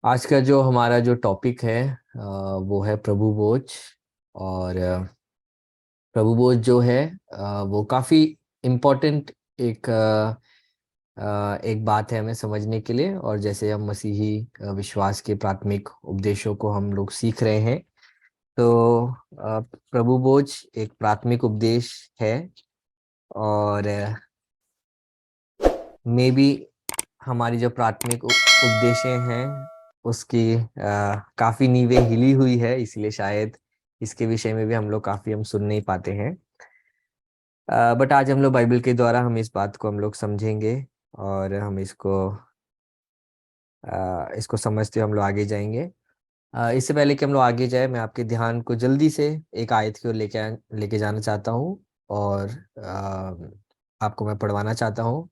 आज का जो हमारा जो टॉपिक है वो है प्रभु भोज। और प्रभु भोज जो है वो काफ़ी इम्पोर्टेंट एक बात है हमें समझने के लिए। और जैसे हम मसीही विश्वास के प्राथमिक उपदेशों को हम लोग सीख रहे हैं, तो प्रभु भोज एक प्राथमिक उपदेश है। और मे बी हमारी जो प्राथमिक उपदेशें हैं उसकी काफी नींवें हिली हुई है, इसलिए शायद इसके विषय में भी हम लोग काफी हम सुन नहीं पाते हैं। बट आज हम लोग बाइबल के द्वारा हम इस बात को हम लोग समझेंगे और हम इसको समझते हुए हम लोग आगे जाएंगे। इससे पहले कि हम लोग आगे जाए, मैं आपके ध्यान को जल्दी से एक आयत की ओर लेके जाना चाहता हूँ। और आपको मैं पढ़वाना चाहता हूँ।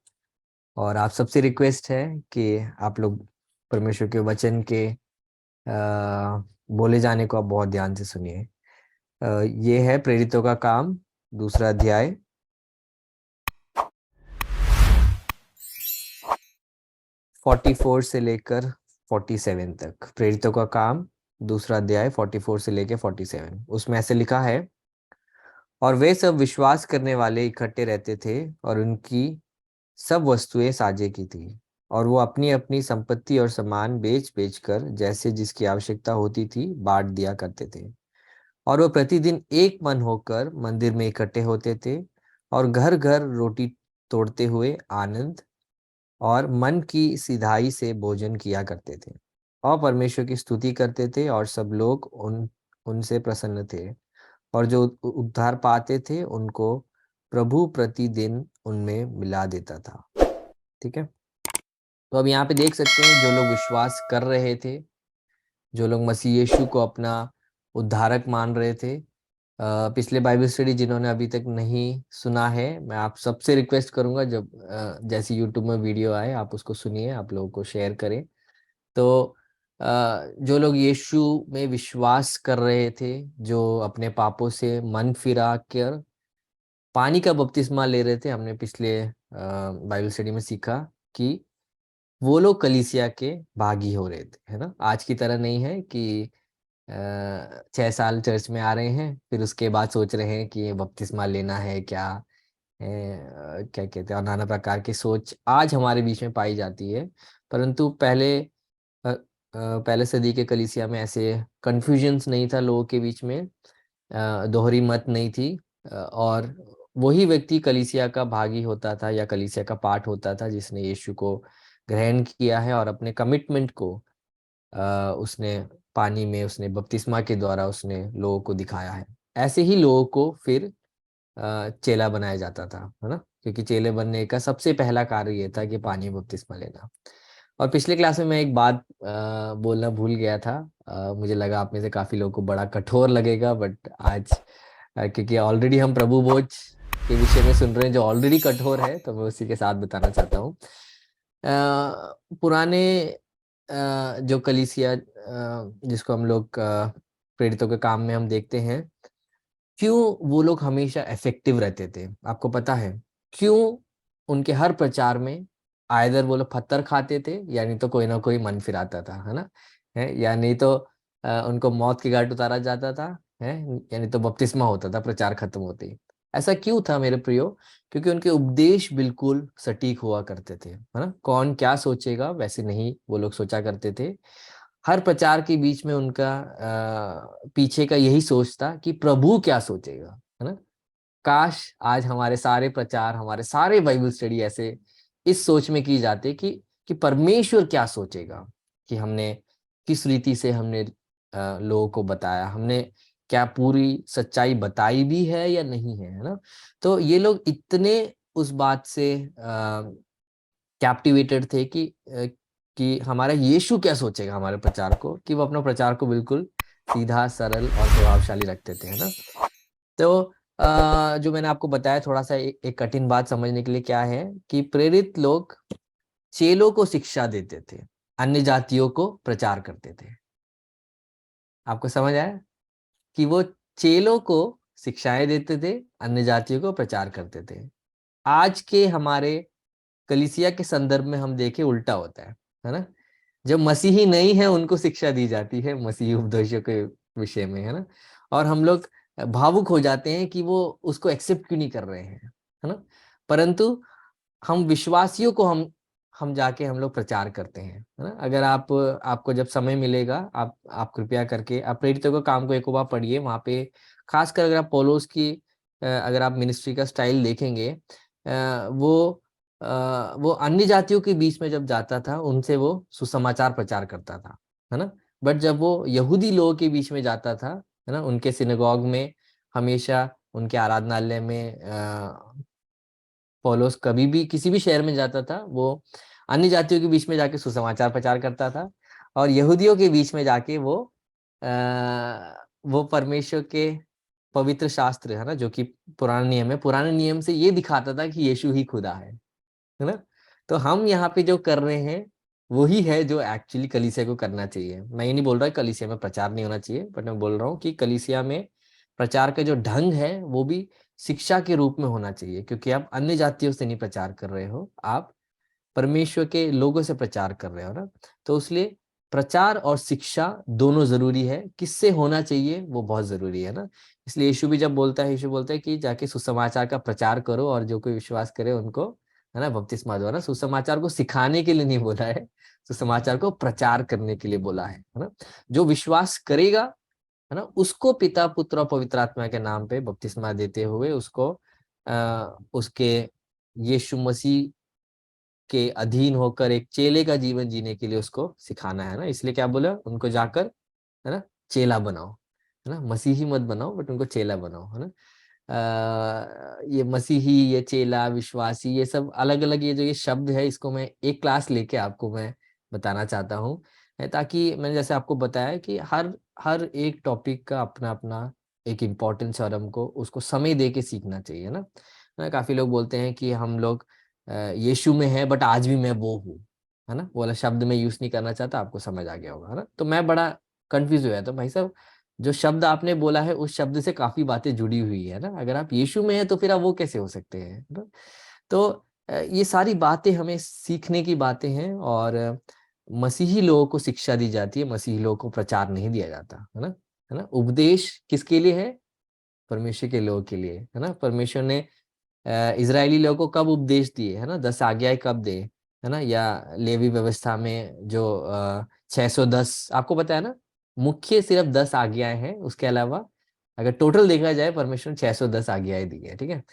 और आप सबसे रिक्वेस्ट है कि आप लोग परमेश्वर के वचन के बोले जाने को आप बहुत ध्यान से सुनिए। ये है प्रेरितों का काम, दूसरा अध्याय 44 से लेकर 47 तक। प्रेरितों का काम दूसरा अध्याय 44 से लेकर 47, उसमें ऐसे लिखा है। और वे सब विश्वास करने वाले इकट्ठे रहते थे और उनकी सब वस्तुएं साझे की थी। और वो अपनी अपनी संपत्ति और सामान बेच बेच कर जैसे जिसकी आवश्यकता होती थी बांट दिया करते थे। और वो प्रतिदिन एक मन होकर मंदिर में इकट्ठे होते थे और घर घर रोटी तोड़ते हुए आनंद और मन की सिधाई से भोजन किया करते थे और परमेश्वर की स्तुति करते थे। और सब लोग उनसे प्रसन्न थे। और जो उद्धार पाते थे उनको प्रभु प्रतिदिन उनमें मिला देता था। ठीक है। तो अब यहाँ पे देख सकते हैं, जो लोग विश्वास कर रहे थे, जो लोग मसीह यीशु को अपना उद्धारक मान रहे थे। पिछले बाइबल स्टडी जिन्होंने अभी तक नहीं सुना है, मैं आप सबसे रिक्वेस्ट करूंगा, जब जैसे यूट्यूब में वीडियो आए आप उसको सुनिए, आप लोगों को शेयर करें। तो जो लोग यीशु में विश्वास कर रहे थे, जो अपने पापों से मन फिरा कर पानी का बपतिस्मा ले रहे थे, हमने पिछले बाइबल स्टडी में सीखा कि वो लोग कलीसिया के भागी हो रहे थे, है ना। आज की तरह नहीं है कि 6 साल चर्च में आ रहे हैं फिर उसके बाद सोच रहे हैं कि ये बपतिस्मा लेना है क्या। क्या कहते हैं, और नाना प्रकार की सोच आज हमारे बीच में पाई जाती है। परंतु पहले सदी के कलीसिया में ऐसे कन्फ्यूजन्स नहीं था लोगों के बीच में। दोहरी मत नहीं थी। और वही व्यक्ति कलीसिया का भागी होता था या कलीसिया का पार्ट होता था जिसने यीशु को ग्रहण किया है और अपने कमिटमेंट को उसने पानी में, उसने बपतिस्मा के द्वारा उसने लोगों को दिखाया है। ऐसे ही लोगों को फिर चेला बनाया जाता था, है ना। क्योंकि चेले बनने का सबसे पहला कार्य ये था कि पानी में बपतिस्मा लेना। और पिछले क्लास में मैं एक बात बोलना भूल गया था। मुझे लगा आप में से काफी लोगों को बड़ा कठोर लगेगा, बट आज क्योंकि ऑलरेडी हम प्रभु भोज के विषय में सुन रहे हैं जो ऑलरेडी कठोर है, तो मैं उसी के साथ बताना चाहता हूँ। पुराने जो कलीसिया जिसको हम लोग प्रेरितों के काम में हम देखते हैं, क्यों वो लोग हमेशा इफेक्टिव रहते थे आपको पता है? क्यों? उनके हर प्रचार में आइदर वो लोग पत्थर खाते थे या नहीं तो कोई ना कोई मन फिराता था, है ना। है या नहीं तो उनको मौत की घाट उतारा जाता था, है। या नहीं तो बपतिस्मा होता था प्रचार खत्म होते ही। ऐसा क्यों था मेरे प्रियो? क्योंकि उनके उपदेश बिल्कुल सटीक हुआ करते थे, है ना। कौन क्या सोचेगा वैसे नहीं वो लोग सोचा करते थे। हर प्रचार के बीच में उनका पीछे का यही सोच था कि प्रभु क्या सोचेगा, है ना। काश आज हमारे सारे प्रचार, हमारे सारे बाइबल स्टडी ऐसे इस सोच में की जाते कि परमेश्वर क्या सोचेगा, कि हमने किस रीति से हमने लोगों को बताया, हमने क्या पूरी सच्चाई बताई भी है या नहीं है ना। तो ये लोग इतने उस बात से कैप्टिवेटेड थे कि हमारा यीशु क्या सोचेगा हमारे प्रचार को, कि वो अपना प्रचार को बिल्कुल सीधा, सरल और प्रभावशाली रखते थे, है ना। तो जो मैंने आपको बताया थोड़ा सा एक कठिन बात समझने के लिए क्या है, कि प्रेरित लोग चेलों को शिक्षा देते थे, अन्य जातियों को प्रचार करते थे। आपको समझ आया? कि वो चेलों को शिक्षाएं देते थे, अन्य जातियों को प्रचार करते थे। आज के हमारे कलीसिया के संदर्भ में हम देखें उल्टा होता है ना। जब मसीही नहीं है उनको शिक्षा दी जाती है मसीही उपदेशों के विषय में, है ना। और हम लोग भावुक हो जाते हैं कि वो उसको एक्सेप्ट क्यों नहीं कर रहे हैं, है ना। परंतु हम विश्वासियों को हम जाके हम लोग प्रचार करते हैं, है ना। अगर आपको जब समय मिलेगा, आप कृपया करके आप प्रेरितों के काम को एक बार पढ़िए। वहाँ पे खासकर अगर आप पौलुस की अगर आप मिनिस्ट्री का स्टाइल देखेंगे, वो अन्य जातियों के बीच में जब जाता था उनसे वो सुसमाचार प्रचार करता था, है ना। बट जब वो यहूदी लोगों के बीच में जाता था, है ना, उनके सिनेगॉग में, हमेशा उनके आराधनालय में, पौलुस कभी भी किसी भी शहर में जाता था, वो अन्य जातियों के बीच में जाके सुसमाचार प्रचार करता था। और यहूदियों के बीच में जाके वो परमेश्वर के पवित्र शास्त्र, है ना, जो कि पुराने नियम है, पुराने नियम से ये दिखाता था कि यीशु ही खुदा है ना। तो हम यहाँ पे जो कर रहे हैं वही है जो एक्चुअली कलीसिया को करना चाहिए। मैं ये नहीं बोल रहा कलीसिया में प्रचार नहीं होना चाहिए, बट मैं बोल रहा हूँ कि कलीसिया में प्रचार का जो ढंग है वो भी शिक्षा के रूप में होना चाहिए, क्योंकि आप अन्य जातियों से नहीं प्रचार कर रहे हो, आप परमेश्वर के लोगों से प्रचार कर रहे हो ना। तो इसलिए प्रचार और शिक्षा दोनों जरूरी है, किससे होना चाहिए वो बहुत जरूरी है ना। इसलिए यीशु भी जब बोलता है, यीशु बोलता है कि जाके सुसमाचार का प्रचार करो और जो कोई विश्वास करे उनको, है ना, बपतिस्मा दो, ना। सुसमाचार को सिखाने के लिए नहीं बोला है, सुसमाचार को प्रचार करने के लिए बोला है ना। जो विश्वास करेगा, है ना, उसको पिता पुत्र और पवित्र आत्मा के नाम पे बपतिस्मा देते हुए उसको उसके यीशु मसीह के अधीन होकर एक चेले का जीवन जीने के लिए उसको सिखाना है ना। इसलिए क्या बोला, उनको जाकर, है ना, चेला बनाओ, है ना। मसीही मत बनाओ बट उनको चेला बनाओ, है ना। ये मसीही, ये चेला, विश्वासी, ये सब अलग अलग ये जो ये शब्द है, इसको मैं एक क्लास लेके आपको मैं बताना चाहता हूँ, ताकि मैंने जैसे आपको बताया कि हर हर एक टॉपिक का अपना अपना एक इम्पोर्टेंस और हमको उसको समय दे के सीखना चाहिए ना। काफी लोग बोलते हैं कि हम लोग यीशु में है बट आज भी मैं वो हूँ, है ना। वो वाला शब्द मैं यूज नहीं करना चाहता, आपको समझ आ गया होगा, है ना। तो मैं बड़ा कंफ्यूज हो गया, तो भाई साहब जो शब्द आपने बोला है उस शब्द से काफी बातें जुड़ी हुई है ना। अगर आप यीशु में है तो फिर आप वो कैसे हो सकते हैं, है ना? तो ये सारी बातें हमें सीखने की बातें हैं, और मसीही लोगों को शिक्षा दी जाती है, मसीही लोगों को प्रचार नहीं दिया जाता, है ना। उपदेश किसके लिए है, परमेश्वर के लोगों के लिए, है ना। परमेश्वर ने इजरायली लोगों को कब उपदेश दिए, है ना, 10 आज्ञाएं कब दे, है ना। या लेवी व्यवस्था में जो 610 आपको पता है ना, मुख्य सिर्फ 10 आज्ञाएं हैं, उसके अलावा अगर टोटल देखा जाए परमेश्वर ने 610 आज्ञाएं दी है, ठीक है।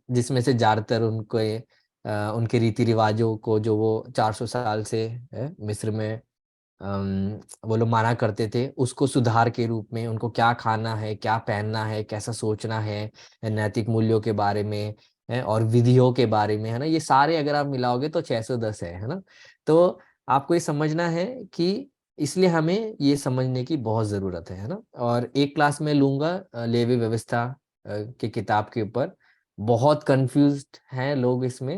जिसमें से ज्यादातर उनके रीति रिवाजों को जो वो 400 साल से मिस्र में वो लोग माना करते थे, उसको सुधार के रूप में उनको क्या खाना है, क्या पहनना है, कैसा सोचना है, नैतिक मूल्यों के बारे में और विधियों के बारे में, है ना। ये सारे अगर आप मिलाओगे तो 610 है ना। तो आपको ये समझना है कि इसलिए हमें ये समझने की बहुत जरूरत है ना। और एक क्लास में लूंगा लेवी व्यवस्था के किताब के ऊपर। बहुत कंफ्यूज्ड हैं लोग इसमें,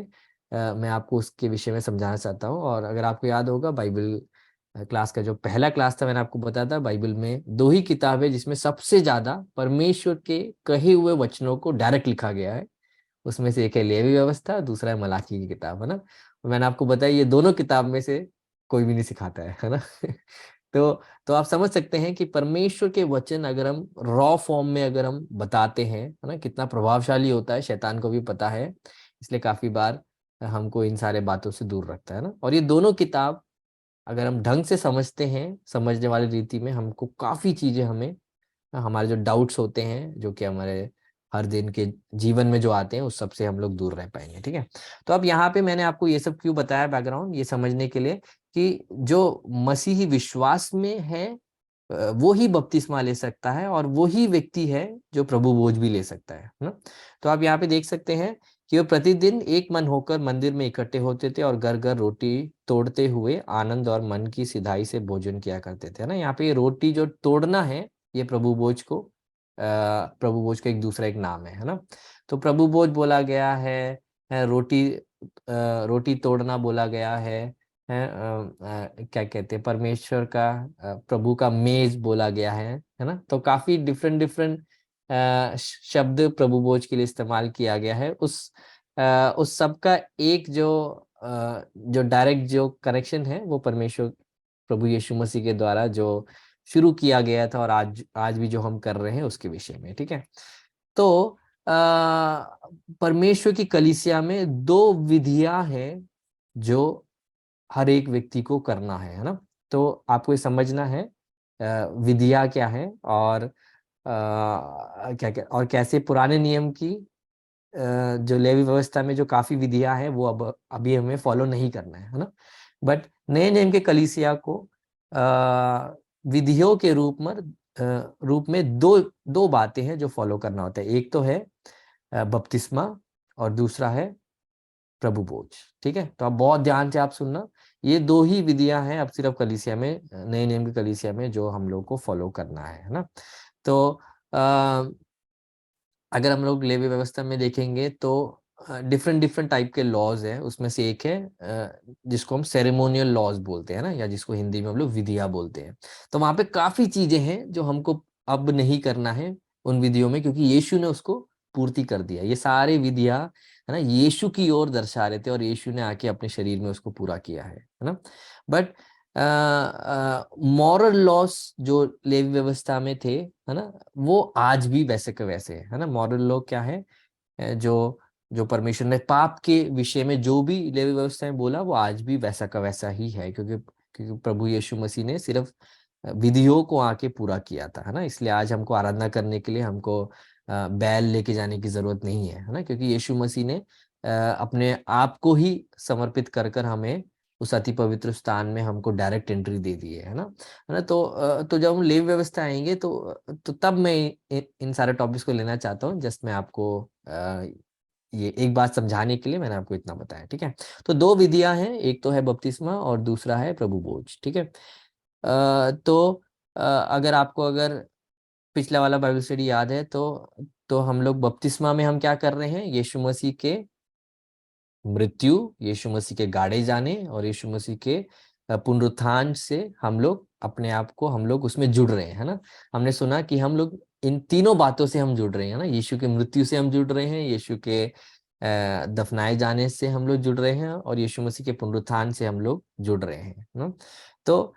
मैं आपको उसके विषय में समझाना चाहता हूँ। और अगर आपको याद होगा, बाइबल क्लास का जो पहला क्लास था मैंने आपको बताया था, बाइबल में दो ही किताब है जिसमें सबसे ज्यादा परमेश्वर के कहे हुए वचनों को डायरेक्ट लिखा गया है। उसमें से एक है लेवी व्यवस्था, दूसरा है मलाकी की किताब, है ना। मैंने आपको बताया ये दोनों किताब में से कोई भी नहीं सिखाता है ना। तो तो आप समझ सकते हैं कि परमेश्वर के वचन अगर हम रॉ फॉर्म में अगर हम बताते हैं, है ना, कितना प्रभावशाली होता है, शैतान को भी पता है। इसलिए काफी बार हमको इन सारे बातों से दूर रखता है ना। और ये दोनों किताब अगर हम ढंग से समझते हैं, समझने वाली रीति में, हमको काफी चीजें हमें, हमारे जो डाउट्स होते हैं जो कि हमारे हर दिन के जीवन में जो आते हैं, उस सब से हम लोग दूर रह पाएंगे, ठीक है। तो अब यहाँ पे मैंने आपको ये सब क्यों बताया, बैकग्राउंड ये समझने के लिए कि जो मसीही विश्वास में है वो ही बपतिस्मा ले सकता है, और वो ही व्यक्ति है जो प्रभु भोज भी ले सकता है ना। तो आप यहाँ पे देख सकते हैं कि वो प्रतिदिन एक मन होकर मंदिर में इकट्ठे होते थे और घर घर रोटी तोड़ते हुए आनंद और मन की सिधाई से भोजन किया करते थे, है ना। यहाँ पे ये रोटी जो तोड़ना है, ये प्रभु भोज को प्रभु भोज का एक दूसरा एक नाम है ना। तो प्रभु भोज बोला गया है, रोटी तोड़ना बोला गया है, क्या कहते हैं, परमेश्वर का प्रभु का मेज बोला गया है ना। तो काफी डिफरेंट डिफरेंट शब्द प्रभु भोज के लिए इस्तेमाल किया गया है। उस सब का एक जो जो डायरेक्ट जो कनेक्शन है वो परमेश्वर प्रभु यीशु मसीह के द्वारा जो शुरू किया गया था और आज आज भी जो हम कर रहे हैं उसके विषय में। ठीक है, तो परमेश्वर की कलीसिया में दो विधियां हैं जो हर एक व्यक्ति को करना है ना। तो आपको ये समझना है विधियां क्या है और क्या क्या और कैसे पुराने नियम की जो लेवी व्यवस्था में जो काफी विधियां हैं वो अब अभी हमें फॉलो नहीं करना है ना। बट नए नियम के कलीसिया को विधियों के रूप में दो दो बातें हैं जो फॉलो करना होता है। एक तो है बपतिस्मा और दूसरा है प्रभु भोज। ठीक है, तो आप बहुत ध्यान से आप सुनना, ये दो ही विधियां हैं अब सिर्फ कलीसिया में, नए नियम की कलीसिया में जो हम लोग को फॉलो करना है ना। तो अगर हम लोग लेवी व्यवस्था में देखेंगे तो डिफरेंट डिफरेंट टाइप के लॉज है। उसमें से एक है जिसको हम सेरेमोनियल लॉज बोलते हैं ना, या जिसको हिंदी में हम लोग विधियां बोलते हैं। तो वहां पे काफी चीजें हैं जो हमको अब नहीं करना है उन विधियों में, क्योंकि यीशु ने उसको पूर्ति कर दिया। ये सारे विधियां है ना यीशु की ओर दर्शा रहे थे और यीशु ने आके अपने शरीर में उसको पूरा किया है ना। बट मॉरल लॉस जो लेवी व्यवस्था में थे है ना, वो आज भी वैसे के वैसे है ना। मॉरल लॉ क्या है? जो जो परमेश्वर ने पाप के विषय में जो भी लेवी व्यवस्था में बोला वो आज भी वैसा का वैसा ही है, क्योंकि क्योंकि प्रभु यीशु मसीह ने सिर्फ विधियों को आके पूरा किया था है ना। इसलिए आज हमको आराधना करने के लिए हमको बैल लेके जाने की जरूरत नहीं है ना, क्योंकि यीशु मसीह ने अपने आप को ही समर्पित कर कर हमें उस अति पवित्र स्थान में हमको डायरेक्ट एंट्री दे दी है ना। तो जब हम लेवी व्यवस्था आएंगे तो तब मैं इन सारे टॉपिक्स को लेना चाहता हूँ। जस्ट मैं आपको ये एक बात समझाने के लिए मैंने आपको इतना बताया। ठीक है, तो दो विधियां हैं, एक तो है बपतिस्मा और दूसरा है प्रभु भोज। ठीक है, तो अगर आपको अगर पिछला वाला बाइबल स्टडी याद है तो हम लोग बपतिस्मा में हम क्या कर रहे हैं? यीशु मसीह के मृत्यु, यीशु मसीह के गाड़े जाने और यीशु मसीह के पुनरुत्थान से हम लोग अपने आप को हम लोग उसमें जुड़ रहे हैं है ना। हमने सुना कि हम लोग इन तीनों बातों से हम जुड़ रहे हैं ना। यीशु के मृत्यु से हम जुड़ रहे हैं, यीशु के दफनाए जाने से हम लोग जुड़ रहे हैं और यीशु मसीह के पुनरुत्थान से हम लोग जुड़ रहे हैं ना। तो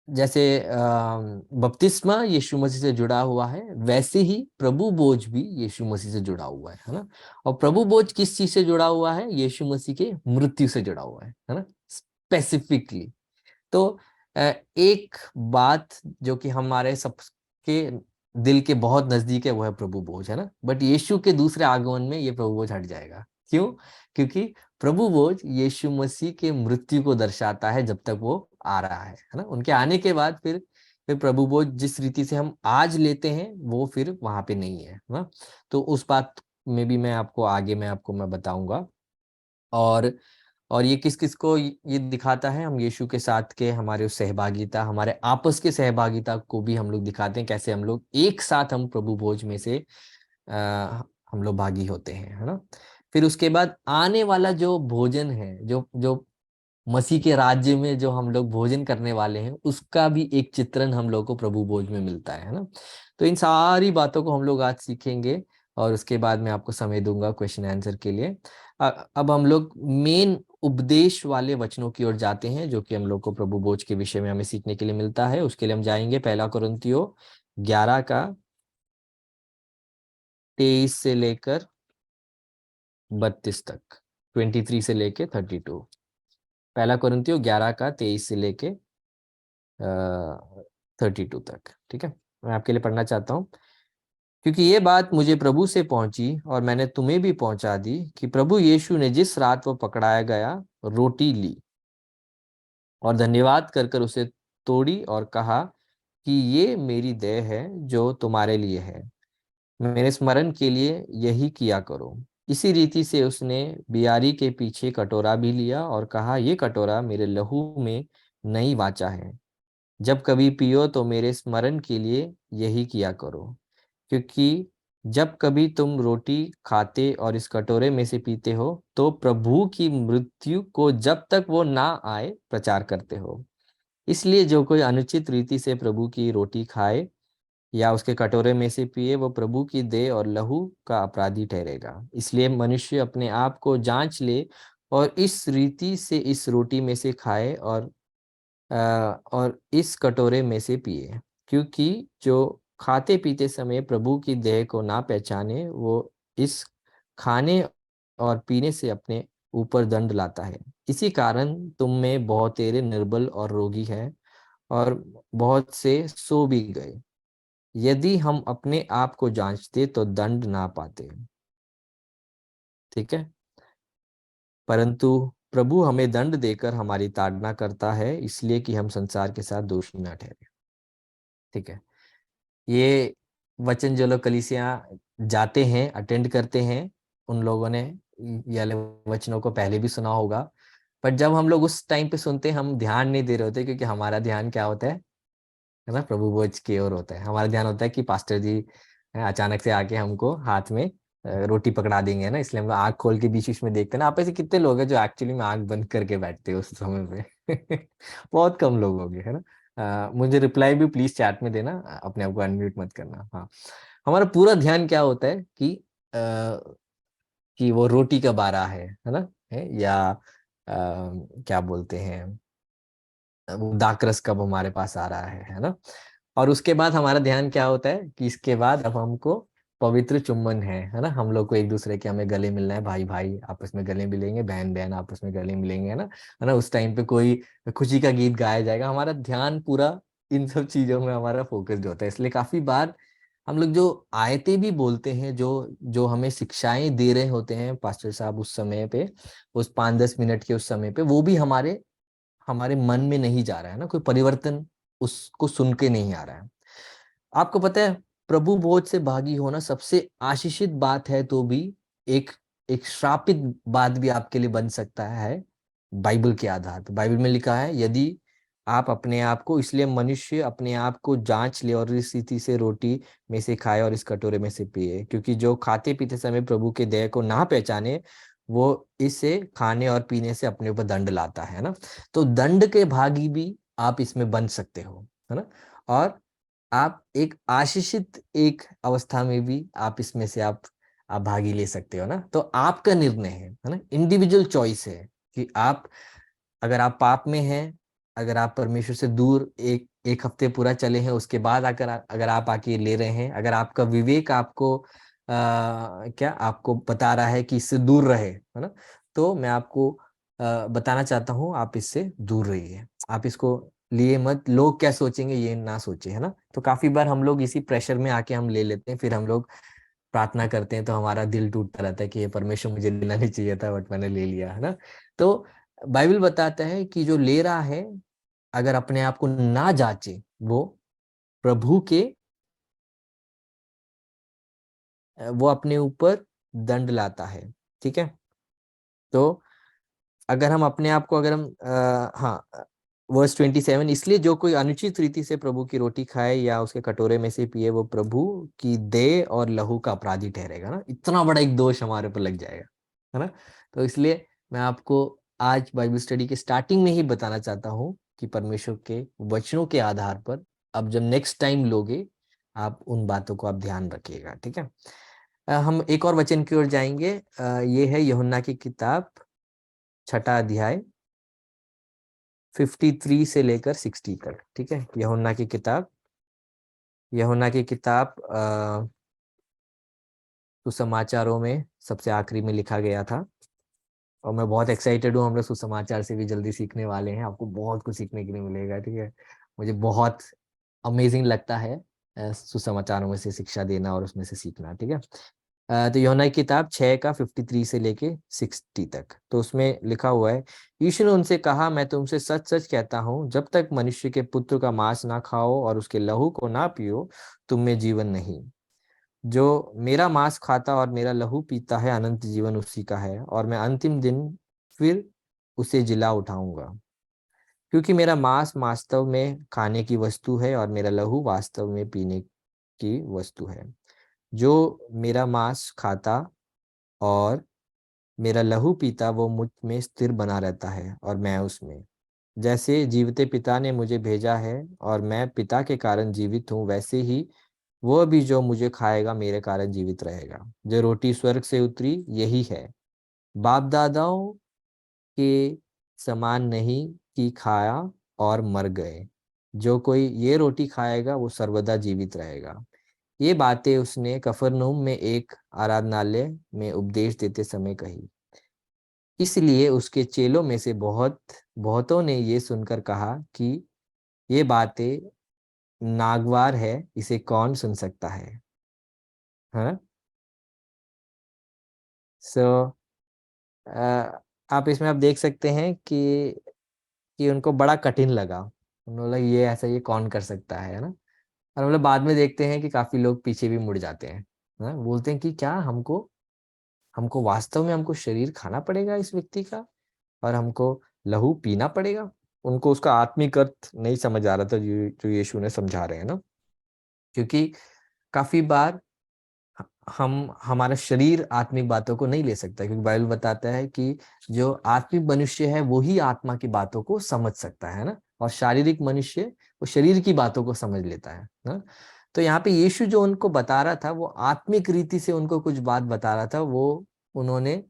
जैसे बपतिस्मा यीशु मसीह से जुड़ा हुआ है, वैसे ही प्रभु बोझ भी यीशु मसीह से जुड़ा हुआ है ना। और प्रभु बोझ किस चीज से जुड़ा हुआ है? यीशु मसीह के मृत्यु से जुड़ा हुआ है ना, स्पेसिफिकली। तो एक बात जो कि हमारे सबके दिल के बहुत नजदीक है वो है प्रभु बोझ है ना। बट यीशु के दूसरे आगमन में ये प्रभु बोझ हट जाएगा। क्यों? क्योंकि प्रभु बोझ यीशु मसीह के मृत्यु को दर्शाता है जब तक वो आ रहा है ना। उनके आने के बाद फिर प्रभु बोझ जिस रीति से हम आज लेते हैं वो फिर वहां पे नहीं है ना। तो उस बात में भी मैं आपको आगे मैं बताऊंगा। और और ये किस किस को ये दिखाता है? हम यीशु के साथ के हमारे उस सहभागिता, हमारे आपस के सहभागिता को भी हम लोग दिखाते हैं, कैसे हम लोग एक साथ हम प्रभु भोज में से हम लोग भागी होते हैं है ना। फिर उसके बाद आने वाला जो भोजन है, जो जो मसीह के राज्य में जो हम लोग भोजन करने वाले हैं, उसका भी एक चित्रण हम लोग को प्रभु भोज में मिलता है ना। तो इन सारी बातों को हम लोग आज सीखेंगे और उसके बाद मैं आपको समय दूंगा क्वेश्चन आंसर के लिए। अब हम लोग मेन उपदेश वाले वचनों की ओर जाते हैं, जो कि हम लोग को प्रभु भोज के विषय में हमें सीखने के लिए मिलता है। उसके लिए हम जाएंगे पहला कुरिन्थियों 11 का 23 से लेकर 32 तक, 23 से लेके 32। पहला कुरिन्थियों 11 का 23 से लेके 32 तक। ठीक है, मैं आपके लिए पढ़ना चाहता हूँ। क्योंकि ये बात मुझे प्रभु से पहुंची और मैंने तुम्हें भी पहुंचा दी कि प्रभु यीशु ने जिस रात वो पकड़ाया गया रोटी ली और धन्यवाद कर कर उसे तोड़ी और कहा कि ये मेरी देह है जो तुम्हारे लिए है, मेरे स्मरण के लिए यही किया करो। इसी रीति से उसने बियारी के पीछे कटोरा भी लिया और कहा, ये कटोरा मेरे लहू में नई वाचा है, जब कभी पियो तो मेरे स्मरण के लिए यही किया करो। क्योंकि जब कभी तुम रोटी खाते और इस कटोरे में से पीते हो तो प्रभु की मृत्यु को जब तक वो ना आए प्रचार करते हो। इसलिए जो कोई अनुचित रीति से प्रभु की रोटी खाए या उसके कटोरे में से पिए वो प्रभु की देह और लहू का अपराधी ठहरेगा। इसलिए मनुष्य अपने आप को जांच ले और इस रीति से इस रोटी में से खाए और इस कटोरे में से पिए, क्योंकि जो खाते पीते समय प्रभु की देह को ना पहचाने वो इस खाने और पीने से अपने ऊपर दंड लाता है। इसी कारण तुम में बहुतेरे निर्बल और रोगी हैं, और बहुत से सो भी गए। यदि हम अपने आप को जांचते तो दंड ना पाते। ठीक है। परंतु प्रभु हमें दंड देकर हमारी ताड़ना करता है, इसलिए कि हम संसार के साथ दोषी न ठहरे। ठीक है। ये वचन जो लोग कलीसिया जाते हैं, अटेंड करते हैं, उन लोगों ने ये वाले वचनों को पहले भी सुना होगा। पर जब हम लोग उस टाइम पे सुनते हैं, हम ध्यान नहीं दे रहे होते, क्योंकि हमारा ध्यान क्या होता है ना, प्रभु भोज की ओर होता है। हमारा ध्यान होता है कि पास्टर जी अचानक से आके हमको हाथ में रोटी पकड़ा देंगे ना, इसलिए हम लोग आंख खोल के बीच बीच में देखते हैं ना। आप ऐसे कितने लोग हैं जो एक्चुअली में आंख बंद करके बैठते हैं उस समय पे? बहुत कम लोग होंगे, है ना। मुझे रिप्लाई भी प्लीज चैट में देना, अपने आप को अनम्यूट मत करना। हाँ, हमारा पूरा ध्यान क्या होता है कि वो रोटी कब आ रहा है ना, या क्या बोलते हैं, वो दाकरस कब हमारे पास आ रहा है ना। और उसके बाद हमारा ध्यान क्या होता है कि इसके बाद अब हमको पवित्र चुम्बन है ना, हम लोग को एक दूसरे के, हमें गले मिलना है, भाई भाई आपस में गले मिलेंगे, बहन बहन आपस में गले मिलेंगे, है ना। उस टाइम पे कोई खुशी का गीत गाया जाएगा। हमारा ध्यान पूरा इन सब चीजों में हमारा फोकस्ड होता है। इसलिए काफी बार हम लोग जो आयतें भी बोलते हैं, जो जो हमें शिक्षाएं दे रहे होते हैं पास्टर साहब उस समय पे, उस 5-10 मिनट के उस समय पे, वो भी हमारे हमारे मन में नहीं जा रहा है ना, कोई परिवर्तन उसको सुन के नहीं आ रहा है। आपको पता है, प्रभु भोज से भागी होना सबसे आशीषित बात है, तो भी एक एक श्रापित बात भी आपके लिए बन सकता है। बाइबल के आधार पर बाइबल में लिखा है, यदि आप अपने आप को, इसलिए मनुष्य अपने आप को जांच ले और इस स्थिति से रोटी में से खाए और इस कटोरे में से पिए, क्योंकि जो खाते पीते समय प्रभु के देह को ना पहचाने वो इसे खाने और पीने से अपने ऊपर दंड लाता है ना। तो दंड के भागी भी आप इसमें बन सकते हो, है ना। और आप एक आशीषित एक अवस्था में भी आप इसमें से आप भागी ले सकते हो ना। तो आपका निर्णय है ना, इंडिविजुअल चॉइस है कि आप, अगर आप पाप में हैं, अगर आप परमेश्वर से दूर एक एक हफ्ते पूरा चले हैं, उसके बाद अगर आप आके ले रहे हैं, अगर आपका विवेक आपको क्या आपको बता रहा है कि इससे दूर रहे, है ना, तो मैं आपको बताना चाहता हूँ, आप इससे दूर रहिए। आप इसको लिए मत, लोग क्या सोचेंगे ये ना सोचे, है ना। तो काफी बार हम लोग इसी प्रेशर में आके हम ले लेते हैं, फिर हम लोग प्रार्थना करते हैं तो हमारा दिल टूटता रहता है कि ये परमेश्वर मुझे लेना नहीं चाहिए था, बट मैंने ले लिया, है ना। तो बाइबल बताता है कि जो ले रहा है, अगर अपने आप को ना जांचे, प्रभु के वो अपने ऊपर दंड लाता है। ठीक है। तो अगर हम अपने आप को, अगर हम हाँ, वर्स 27, इसलिए जो कोई अनुचित रीति से प्रभु की रोटी खाए या उसके कटोरे में से पिए, वो प्रभु की देह और लहू का अपराधी ठहरेगा ना। इतना बड़ा एक दोष हमारे ऊपर लग जाएगा, है ना। तो इसलिए मैं आपको आज बाइबल स्टडी के स्टार्टिंग में ही बताना चाहता हूँ कि परमेश्वर के वचनों के आधार पर अब जब नेक्स्ट टाइम लोगे, आप उन बातों को आप ध्यान रखिएगा। ठीक है। हम एक और वचन की ओर जाएंगे। ये है यूहन्ना की किताब, 6 अध्याय, 53 से लेकर 60 तक। ठीक है। यूहन्ना की किताब सुसमाचारों में सबसे आखिरी में लिखा गया था। और मैं बहुत एक्साइटेड हूँ, हम लोग सुसमाचार से भी जल्दी सीखने वाले हैं, आपको बहुत कुछ सीखने के लिए मिलेगा। ठीक है। मुझे बहुत अमेजिंग लगता है सुसमाचारों में से शिक्षा देना और उसमें से सीखना। ठीक है। तो यूहन्ना की किताब 6 का 53 से लेके 60 तक, तो उसमें लिखा हुआ है, यीशु ने उनसे कहा, मैं तुमसे सच सच कहता हूँ, जब तक मनुष्य के पुत्र का मांस ना खाओ और उसके लहू को ना पियो, तुम में जीवन नहीं। जो मेरा मांस खाता और मेरा लहू पीता है, अनंत जीवन उसी का है, और मैं अंतिम दिन फिर उसे जिला उठाऊंगा। क्योंकि मेरा मांस वास्तव में खाने की वस्तु है और मेरा लहू वास्तव में पीने की वस्तु है। जो मेरा मांस खाता और मेरा लहू पीता, वो मुझ में स्थिर बना रहता है और मैं उसमें। जैसे जीवते पिता ने मुझे भेजा है और मैं पिता के कारण जीवित हूँ, वैसे ही वह भी जो मुझे खाएगा मेरे कारण जीवित रहेगा। जो रोटी स्वर्ग से उतरी यही है। बाप दादाओं के समान नहीं कि खाया और मर गए। जो कोई ये रोटी खाएगा वो सर्वदा जीवित रहेगा। ये बातें उसने कफरनहूम में एक आराधनालय में उपदेश देते समय कही। इसलिए उसके चेलों में से बहुतों ने ये सुनकर कहा कि ये बातें नागवार है, इसे कौन सुन सकता है। हाँ। सो आप इसमें आप देख सकते हैं कि उनको बड़ा कठिन लगा। उन्होंने बोला ये ऐसा ये कौन कर सकता है ना। और मतलब बाद में देखते हैं कि काफी लोग पीछे भी मुड़ जाते हैं। हाँ, बोलते हैं कि क्या हमको हमको वास्तव में हमको शरीर खाना पड़ेगा इस व्यक्ति का, और हमको लहू पीना पड़ेगा। उनको उसका आत्मिक अर्थ नहीं समझ आ रहा था जो यीशु ने समझा रहे हैं ना। क्योंकि काफी बार हम हमारा शरीर आत्मिक बातों को नहीं ले सकता, क्योंकि बाइबल बताता है कि जो आत्मिक मनुष्य है वो ही आत्मा की बातों को समझ सकता है ना, और शारीरिक मनुष्य वो शरीर की बातों को समझ लेता है ना। तो यहाँ पे यीशु जो उनको बता रहा था वो आत्मिक रीति से उनको कुछ बात बता रहा था। वो उन्होंने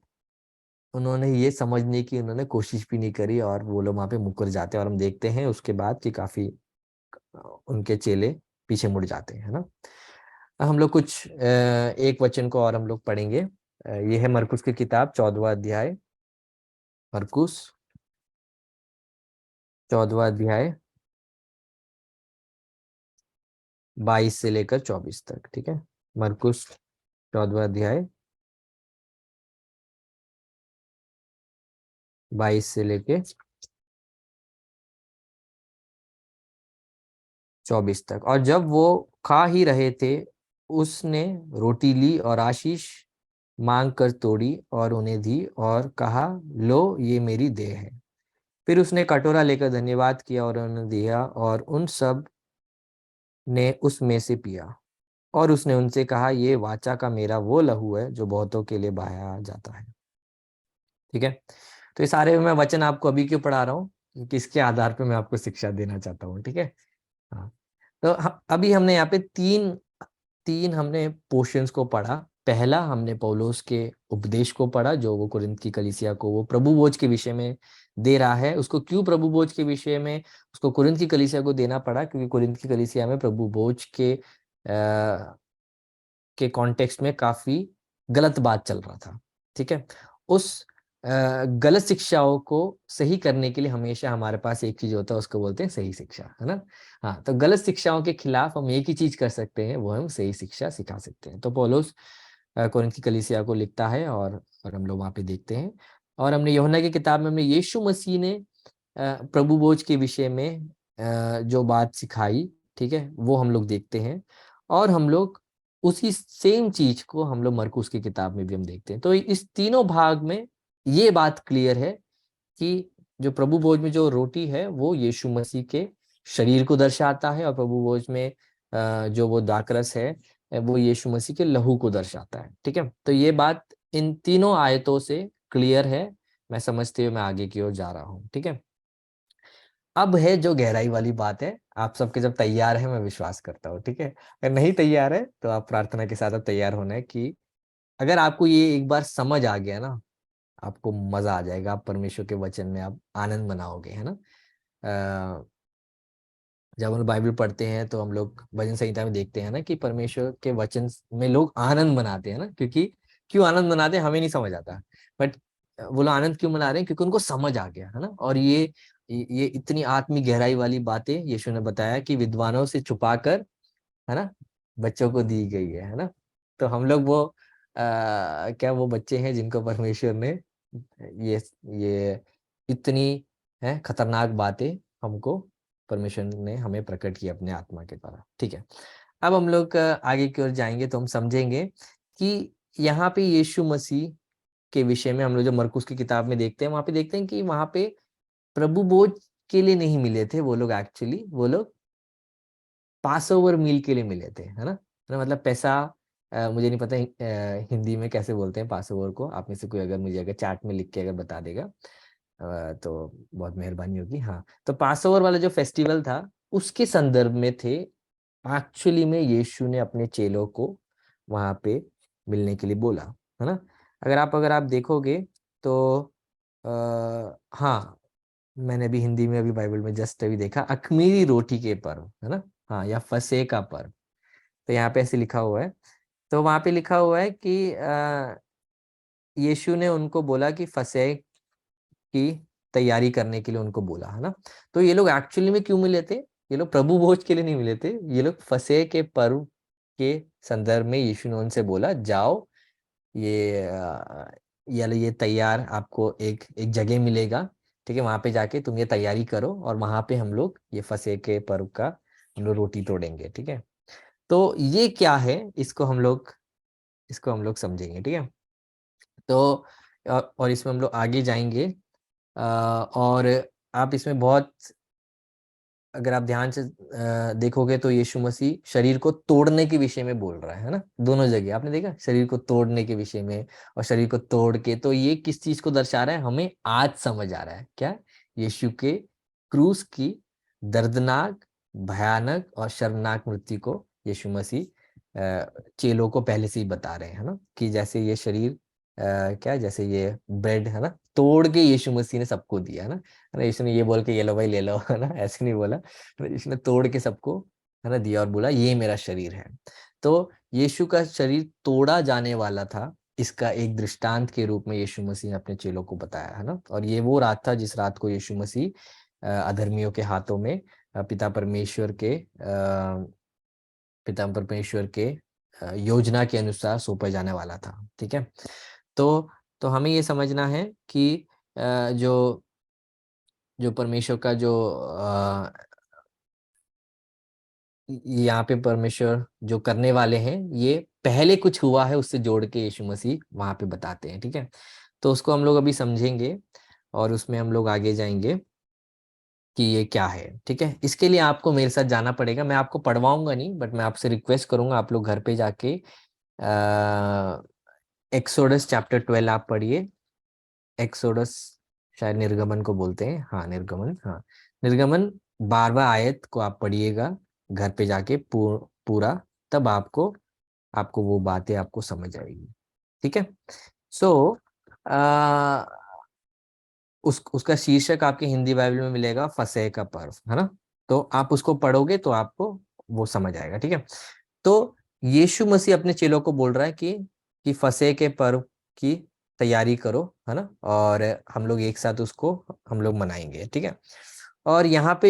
उन्होंने ये समझने की उन्होंने कोशिश भी नहीं करी, और वो लोग वहां पे मुकर जाते हैं। और हम देखते हैं उसके बाद कि काफी उनके चेले पीछे मुड़ जाते हैं ना। हम लोग कुछ एक वचन को और हम लोग पढ़ेंगे। ये है मरकुस की किताब 14वां अध्याय। मरकुस 14वां अध्याय 22 से लेकर 24 तक। ठीक है, मरकुस 14वां अध्याय 22 से लेके 24 तक। और जब वो खा ही रहे थे, उसने रोटी ली और आशीष मांग कर तोड़ी और उन्हें दी और कहा, लो ये मेरी देह है। फिर उसने कटोरा लेकर धन्यवाद किया और उन्हें दिया, और उन सब ने उसमें से पिया। और उसने उनसे कहा, ये वाचा का मेरा वो लहू है जो बहुतों के लिए बहाया जाता है। ठीक है। तो ये सारे मैं वचन आपको अभी क्यों पढ़ा रहा हूँ, किसके आधार पे मैं आपको शिक्षा देना चाहता हूँ। ठीक है। हाँ। तो अभी हमने यहाँ पे तीन तीन हमने पोर्शंस को पढ़ा। पहला हमने पौलुस के उपदेश को पढ़ा, जो वो कुरिन्थ की कलीसिया को वो प्रभु भोज के विषय में दे रहा है। उसको क्यों प्रभु भोज के विषय में उसको कुरिन्थ की कलीसिया को देना पड़ा, क्योंकि कुरिन्थ की कलीसिया में प्रभु भोज के कॉन्टेक्स्ट में काफी गलत बात चल रहा था। ठीक है। उस गलत शिक्षाओं को सही करने के लिए हमेशा हमारे पास एक चीज होता है, उसको बोलते हैं सही शिक्षा, है ना। हाँ, तो गलत शिक्षाओं के खिलाफ हम एक ही चीज कर सकते हैं, वो हम सही शिक्षा सिखा सकते हैं। तो पौलुस कोरिन्थ की कलीसिया को लिखता है, और हम लोग वहां पे देखते हैं। और हमने यूहन्ना की किताब में हमने यीशु मसीह ने प्रभु भोज के विषय में जो बात सिखाई, ठीक है, वो हम लोग देखते हैं। और हम लोग उसी सेम चीज को हम लोग मरकुस की किताब में भी हम देखते हैं। तो इस तीनों भाग में ये बात क्लियर है कि जो प्रभु भोज में जो रोटी है वो यीशु मसीह के शरीर को दर्शाता है, और प्रभु भोज में जो वो दाखरस है वो यीशु मसीह के लहू को दर्शाता है। ठीक है। तो ये बात इन तीनों आयतों से क्लियर है। मैं समझते हुए मैं आगे की ओर जा रहा हूँ। ठीक है। अब है जो गहराई वाली बात है। आप सबके जब तैयार है, मैं विश्वास करता हूँ, ठीक है। अगर नहीं तैयार है तो आप प्रार्थना के साथ अब तैयार होना है कि अगर आपको ये एक बार समझ आ गया ना, आपको मजा आ जाएगा। आप परमेश्वर के वचन में आप आनंद मनाओगे, है ना। अ, जब हम लोग बाइबल पढ़ते हैं तो हम लोग भजन संहिता में देखते हैं ना कि परमेश्वर के वचन में लोग आनंद मनाते हैं ना। क्योंकि क्यों आनंद मनाते हैं हमें नहीं समझ आता, बट वो लोग आनंद क्यों मना रहे हैं, क्योंकि उनको समझ आ गया, है ना। और ये इतनी आत्मिक गहराई वाली बातें यीशु ने बताया कि विद्वानों से छुपा कर, है ना, बच्चों को दी गई है ना। तो हम लोग वो क्या वो बच्चे हैं जिनको परमेश्वर ने ये ये इतनी है खतरनाक बातें हमको परमेश्वर ने हमें प्रकट की अपने आत्मा के द्वारा। ठीक है। अब हम लोग आगे की ओर जाएंगे तो हम समझेंगे कि यहाँ पे यीशु मसीह के विषय में हम लोग जो मरकुस की किताब में देखते हैं, वहां पे देखते हैं कि वहां पे प्रभु भोज के लिए नहीं मिले थे वो लोग। एक्चुअली वो लोग पास ओवर मील के लिए मिले थे, है ना मतलब पैसा मुझे नहीं पता हिंदी में कैसे बोलते हैं पास ओवर को। आप में से कोई अगर मुझे अगर चैट में लिख के अगर बता देगा तो बहुत मेहरबानी होगी। हाँ, तो पास ओवर वाला जो फेस्टिवल था उसके संदर्भ में थे। एक्चुअली में यीशु ने अपने चेलों को वहां पे मिलने के लिए बोला, है ना। अगर आप देखोगे तो हाँ, मैंने अभी हिंदी में अभी बाइबल में जस्ट अभी देखा, अख़मीरी रोटी के पर्व, है ना। हाँ, या फसह का पर्व, तो यहाँ पे ऐसे लिखा हुआ है। तो वहां पे लिखा हुआ है कि यीशु ने उनको बोला कि फसह की तैयारी करने के लिए उनको बोला, है ना। तो ये लोग एक्चुअली में क्यों मिले थे? ये लोग प्रभु भोज के लिए नहीं मिले थे, ये लोग फसह के पर्व के संदर्भ में यीशु ने उनसे बोला, जाओ, ये ये तैयार आपको एक एक जगह मिलेगा, ठीक है, वहां पे जाके तुम ये तैयारी करो, और वहां पे हम लोग ये फसह के पर्व का हम लोग रोटी तोड़ेंगे, ठीक है। तो ये क्या है, इसको हम लोग समझेंगे, ठीक है। तो और इसमें हम लोग आगे जाएंगे, और आप इसमें बहुत, अगर आप ध्यान से देखोगे तो यीशु मसीह शरीर को तोड़ने के विषय में बोल रहा है ना, दोनों जगह आपने देखा, शरीर को तोड़ने के विषय में और शरीर को तोड़ के। तो ये किस चीज को दर्शा रहा है, हमें आज समझ आ रहा है क्या, यीशु के क्रूस की दर्दनाक, भयानक और शर्मनाक मृत्यु को यीशु मसीह चेलों को पहले से ही बता रहे हैं, है ना, कि जैसे ये शरीर क्या, जैसे ये ब्रेड है ना, तोड़ के यीशु मसीह ने सबको दिया, है ना, यीशु ने ये बोल के ये लो भाई ले लो, है ना, ऐसे नहीं बोला, यीशु ने तोड़ के सबको, है ना, दिया और बोला ये मेरा शरीर है। तो यीशु का शरीर तोड़ा जाने वाला था, इसका एक दृष्टांत के रूप में यीशु मसीह ने अपने चेलों को बताया, है ना। और ये वो रात था जिस रात को यीशु मसीह अधर्मियों के हाथों में पिता परमेश्वर के योजना के अनुसार सौंपा जाने वाला था, ठीक है। तो हमें ये समझना है कि जो जो परमेश्वर का जो यहाँ पे परमेश्वर जो करने वाले हैं, ये पहले कुछ हुआ है उससे जोड़ के यीशु मसीह वहां पे बताते हैं, ठीक है। तो उसको हम लोग अभी समझेंगे और उसमें हम लोग आगे जाएंगे कि ये क्या है, ठीक है। इसके लिए आपको मेरे साथ जाना पड़ेगा, मैं आपको पढ़वाऊंगा नहीं, बट मैं आपसे रिक्वेस्ट करूंगा आप लोग घर पे जाके एक्सोडस चैप्टर 12 आप पढ़िए। एक्सोडस, शायद निर्गमन को बोलते हैं, हाँ निर्गमन, हाँ निर्गमन 12वां आयत को आप पढ़िएगा घर पे जाके पूरा, तब आपको आपको वो बातें आपको समझ आएगी, ठीक है। सो उसका शीर्षक आपके हिंदी बाइबल में मिलेगा, फसह का पर्व, है ना। तो आप उसको पढ़ोगे तो आपको वो समझ आएगा, ठीक है। तो यीशु मसीह अपने चेलों को बोल रहा है कि फसह के पर्व की तैयारी करो, है ना, और हम लोग एक साथ उसको हम लोग मनाएंगे, ठीक है। और यहाँ पे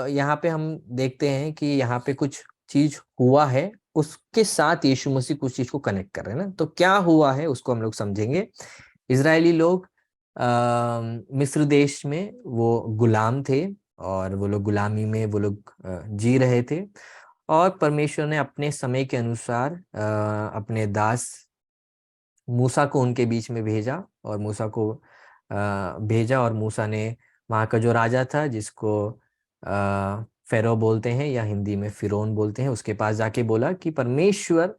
यहाँ पे हम देखते हैं कि यहाँ पे कुछ चीज हुआ है, उसके साथ यीशु मसीह कुछ चीज को कनेक्ट कर रहे हैं ना। तो क्या हुआ है उसको हम लोग समझेंगे। इजरायली लोग मिस्र देश में वो गुलाम थे, और वो लोग गुलामी में वो लोग जी रहे थे, और परमेश्वर ने अपने समय के अनुसार अपने दास मूसा को उनके बीच में भेजा, और मूसा को भेजा, और मूसा ने वहाँ का जो राजा था, जिसको फेरो बोलते हैं या हिंदी में फिरौन बोलते हैं, उसके पास जाके बोला कि परमेश्वर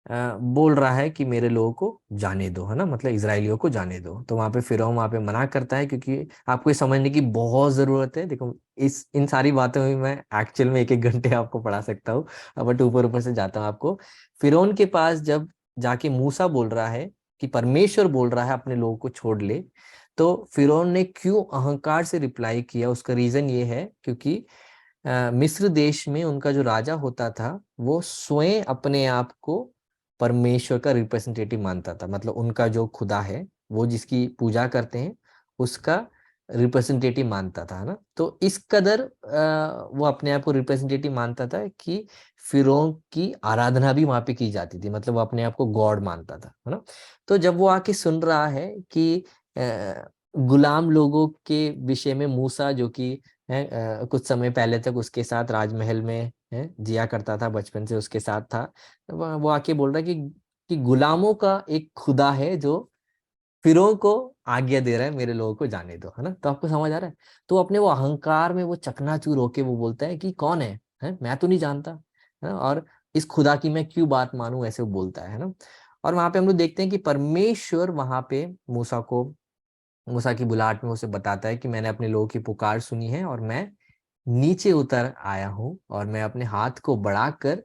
बोल रहा है कि मेरे लोगों को जाने दो, है ना, मतलब इजरायलियों को जाने दो। तो वहां पे फिरौन वहां पे मना करता है, क्योंकि आपको ये समझने की बहुत जरूरत है। देखो, इस इन सारी बातों में मैं एक्चुअल में एक एक घंटे आपको पढ़ा सकता हूँ, बट ऊपर ऊपर से जाता हूँ आपको। फिरौन के पास जब जाके मूसा बोल रहा है कि परमेश्वर बोल रहा है अपने लोगों को छोड़ ले, तो फिरौन ने क्यों अहंकार से रिप्लाई किया, उसका रीजन ये है क्योंकि मिस्र देश में उनका जो राजा होता था, वो स्वयं अपने आप को परमेश्वर का रिप्रेजेंटेटिव मानता था, मतलब उनका जो खुदा है, वो जिसकी पूजा करते हैं, उसका रिप्रेजेंटेटिव मानता था, है ना। तो इस कदर वो अपने आप को रिप्रेजेंटेटिव मानता था कि फिरौन की आराधना भी वहां पे की जाती थी, मतलब वो अपने आप को गॉड मानता था, है ना। तो जब वो आके सुन रहा है कि गुलाम लोगों के विषय में मूसा, जो कि है कुछ समय पहले तक उसके साथ राजमहल में है जिया करता था, बचपन से उसके साथ था, तो वो आके बोल रहा है कि गुलामों का एक खुदा है जो फिरौन को आज्ञा दे रहा है मेरे लोगों को जाने दो, है ना। तो आपको समझ आ रहा है। तो अपने वो अहंकार में वो चकनाचूर होके वो बोलता है कि कौन है मैं तो नहीं जानता, है ना, और इस खुदा की मैं क्यों बात मानूं, ऐसे वो बोलता है ना। और वहां पे हम लोग देखते हैं कि परमेश्वर वहां पे मूसा की बुलाहट में उसे बताता है कि मैंने अपने लोगों की पुकार सुनी है, और मैं नीचे उतर आया हूँ, और मैं अपने हाथ को बढ़ाकर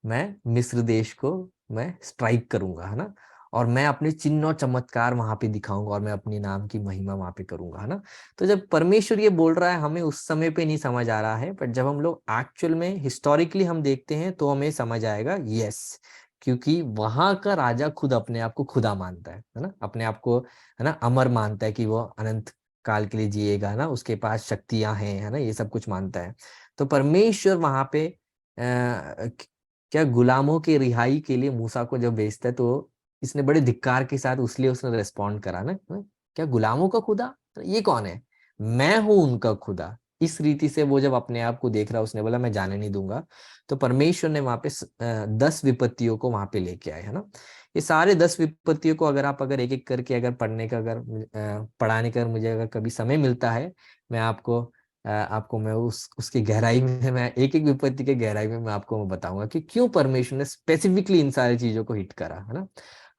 मैं मिस्र देश को मैं स्ट्राइक करूंगा, है ना। और मैं अपने चिन्ह और चमत्कार वहां पे दिखाऊंगा और मैं अपने नाम की महिमा वहां पे करूंगा, है ना। तो जब परमेश्वर ये बोल रहा है, हमें उस समय पे नहीं समझ आ रहा है, पर जब हम लोग एक्चुअल में हिस्टोरिकली हम देखते हैं तो हमें समझ आएगा, यस, क्योंकि वहां का राजा खुद अपने आप को खुदा मानता है ना, अपने आप को, है ना, अमर मानता है कि वो अनंत काल के लिए जिएगा ना, उसके पास शक्तियां हैं, है ना, ये सब कुछ मानता है। तो परमेश्वर वहां पे क्या गुलामों की रिहाई के लिए मूसा को जब भेजता है, तो इसने बड़े धिक्कार के साथ उसलिए उसने रेस्पॉन्ड करा ना, क्या गुलामों का खुदा, ये कौन है, मैं हूं उनका खुदा। इस रीति से वो जब अपने आप को देख रहा, उसने बोला मैं जाने नहीं दूंगा। तो परमेश्वर ने वहां पे 10 विपत्तियों को वहां पे लेके आए, है ना। ये सारे 10 विपत्तियों को अगर आप अगर एक एक करके अगर पढ़ने का अगर पढ़ाने का मुझे अगर कभी समय मिलता है, मैं आपको मैं उसकी गहराई में, मैं एक एक विपत्ति के गहराई में मैं आपको बताऊंगा कि क्यों परमेश्वर ने स्पेसिफिकली इन सारी चीजों को हिट करा, है ना।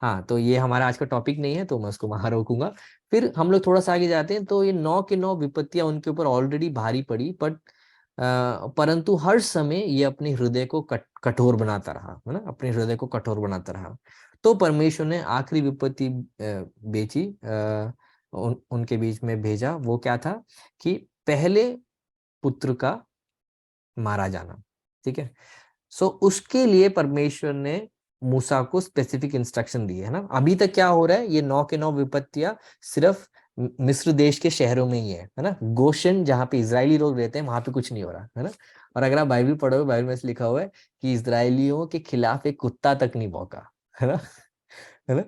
हाँ, तो ये हमारा आज का टॉपिक नहीं है, तो मैं उसको वहां रोकूंगा। फिर हम लोग थोड़ा सा आगे जाते हैं, तो ये 9 के 9 विपत्तियां उनके ऊपर ऑलरेडी भारी पड़ी, बट परंतु हर समय ये अपने हृदय को कठोर बनाता रहा, है ना, अपने हृदय को कठोर बनाता रहा। तो परमेश्वर ने आखिरी विपत्ति बेची, उनके बीच में भेजा। वो क्या था कि पहले पुत्र का मारा जाना, ठीक है। सो उसके लिए परमेश्वर ने मूसा को स्पेसिफिक इंस्ट्रक्शन दिए, है ना। अभी तक क्या हो रहा है, ये 9 के 9 विपत्तियां सिर्फ मिस्र देश के शहरों में ही है ना। गोशन जहाँ पे इजरायली लोग रहते हैं वहां पे कुछ नहीं हो रहा, है ना। और अगर आप बाइबल पढ़ोगे, बाइबल में लिखा हुआ है कि इजरायलियों के खिलाफ एक कुत्ता तक नहीं भौंका, है ना, है ना,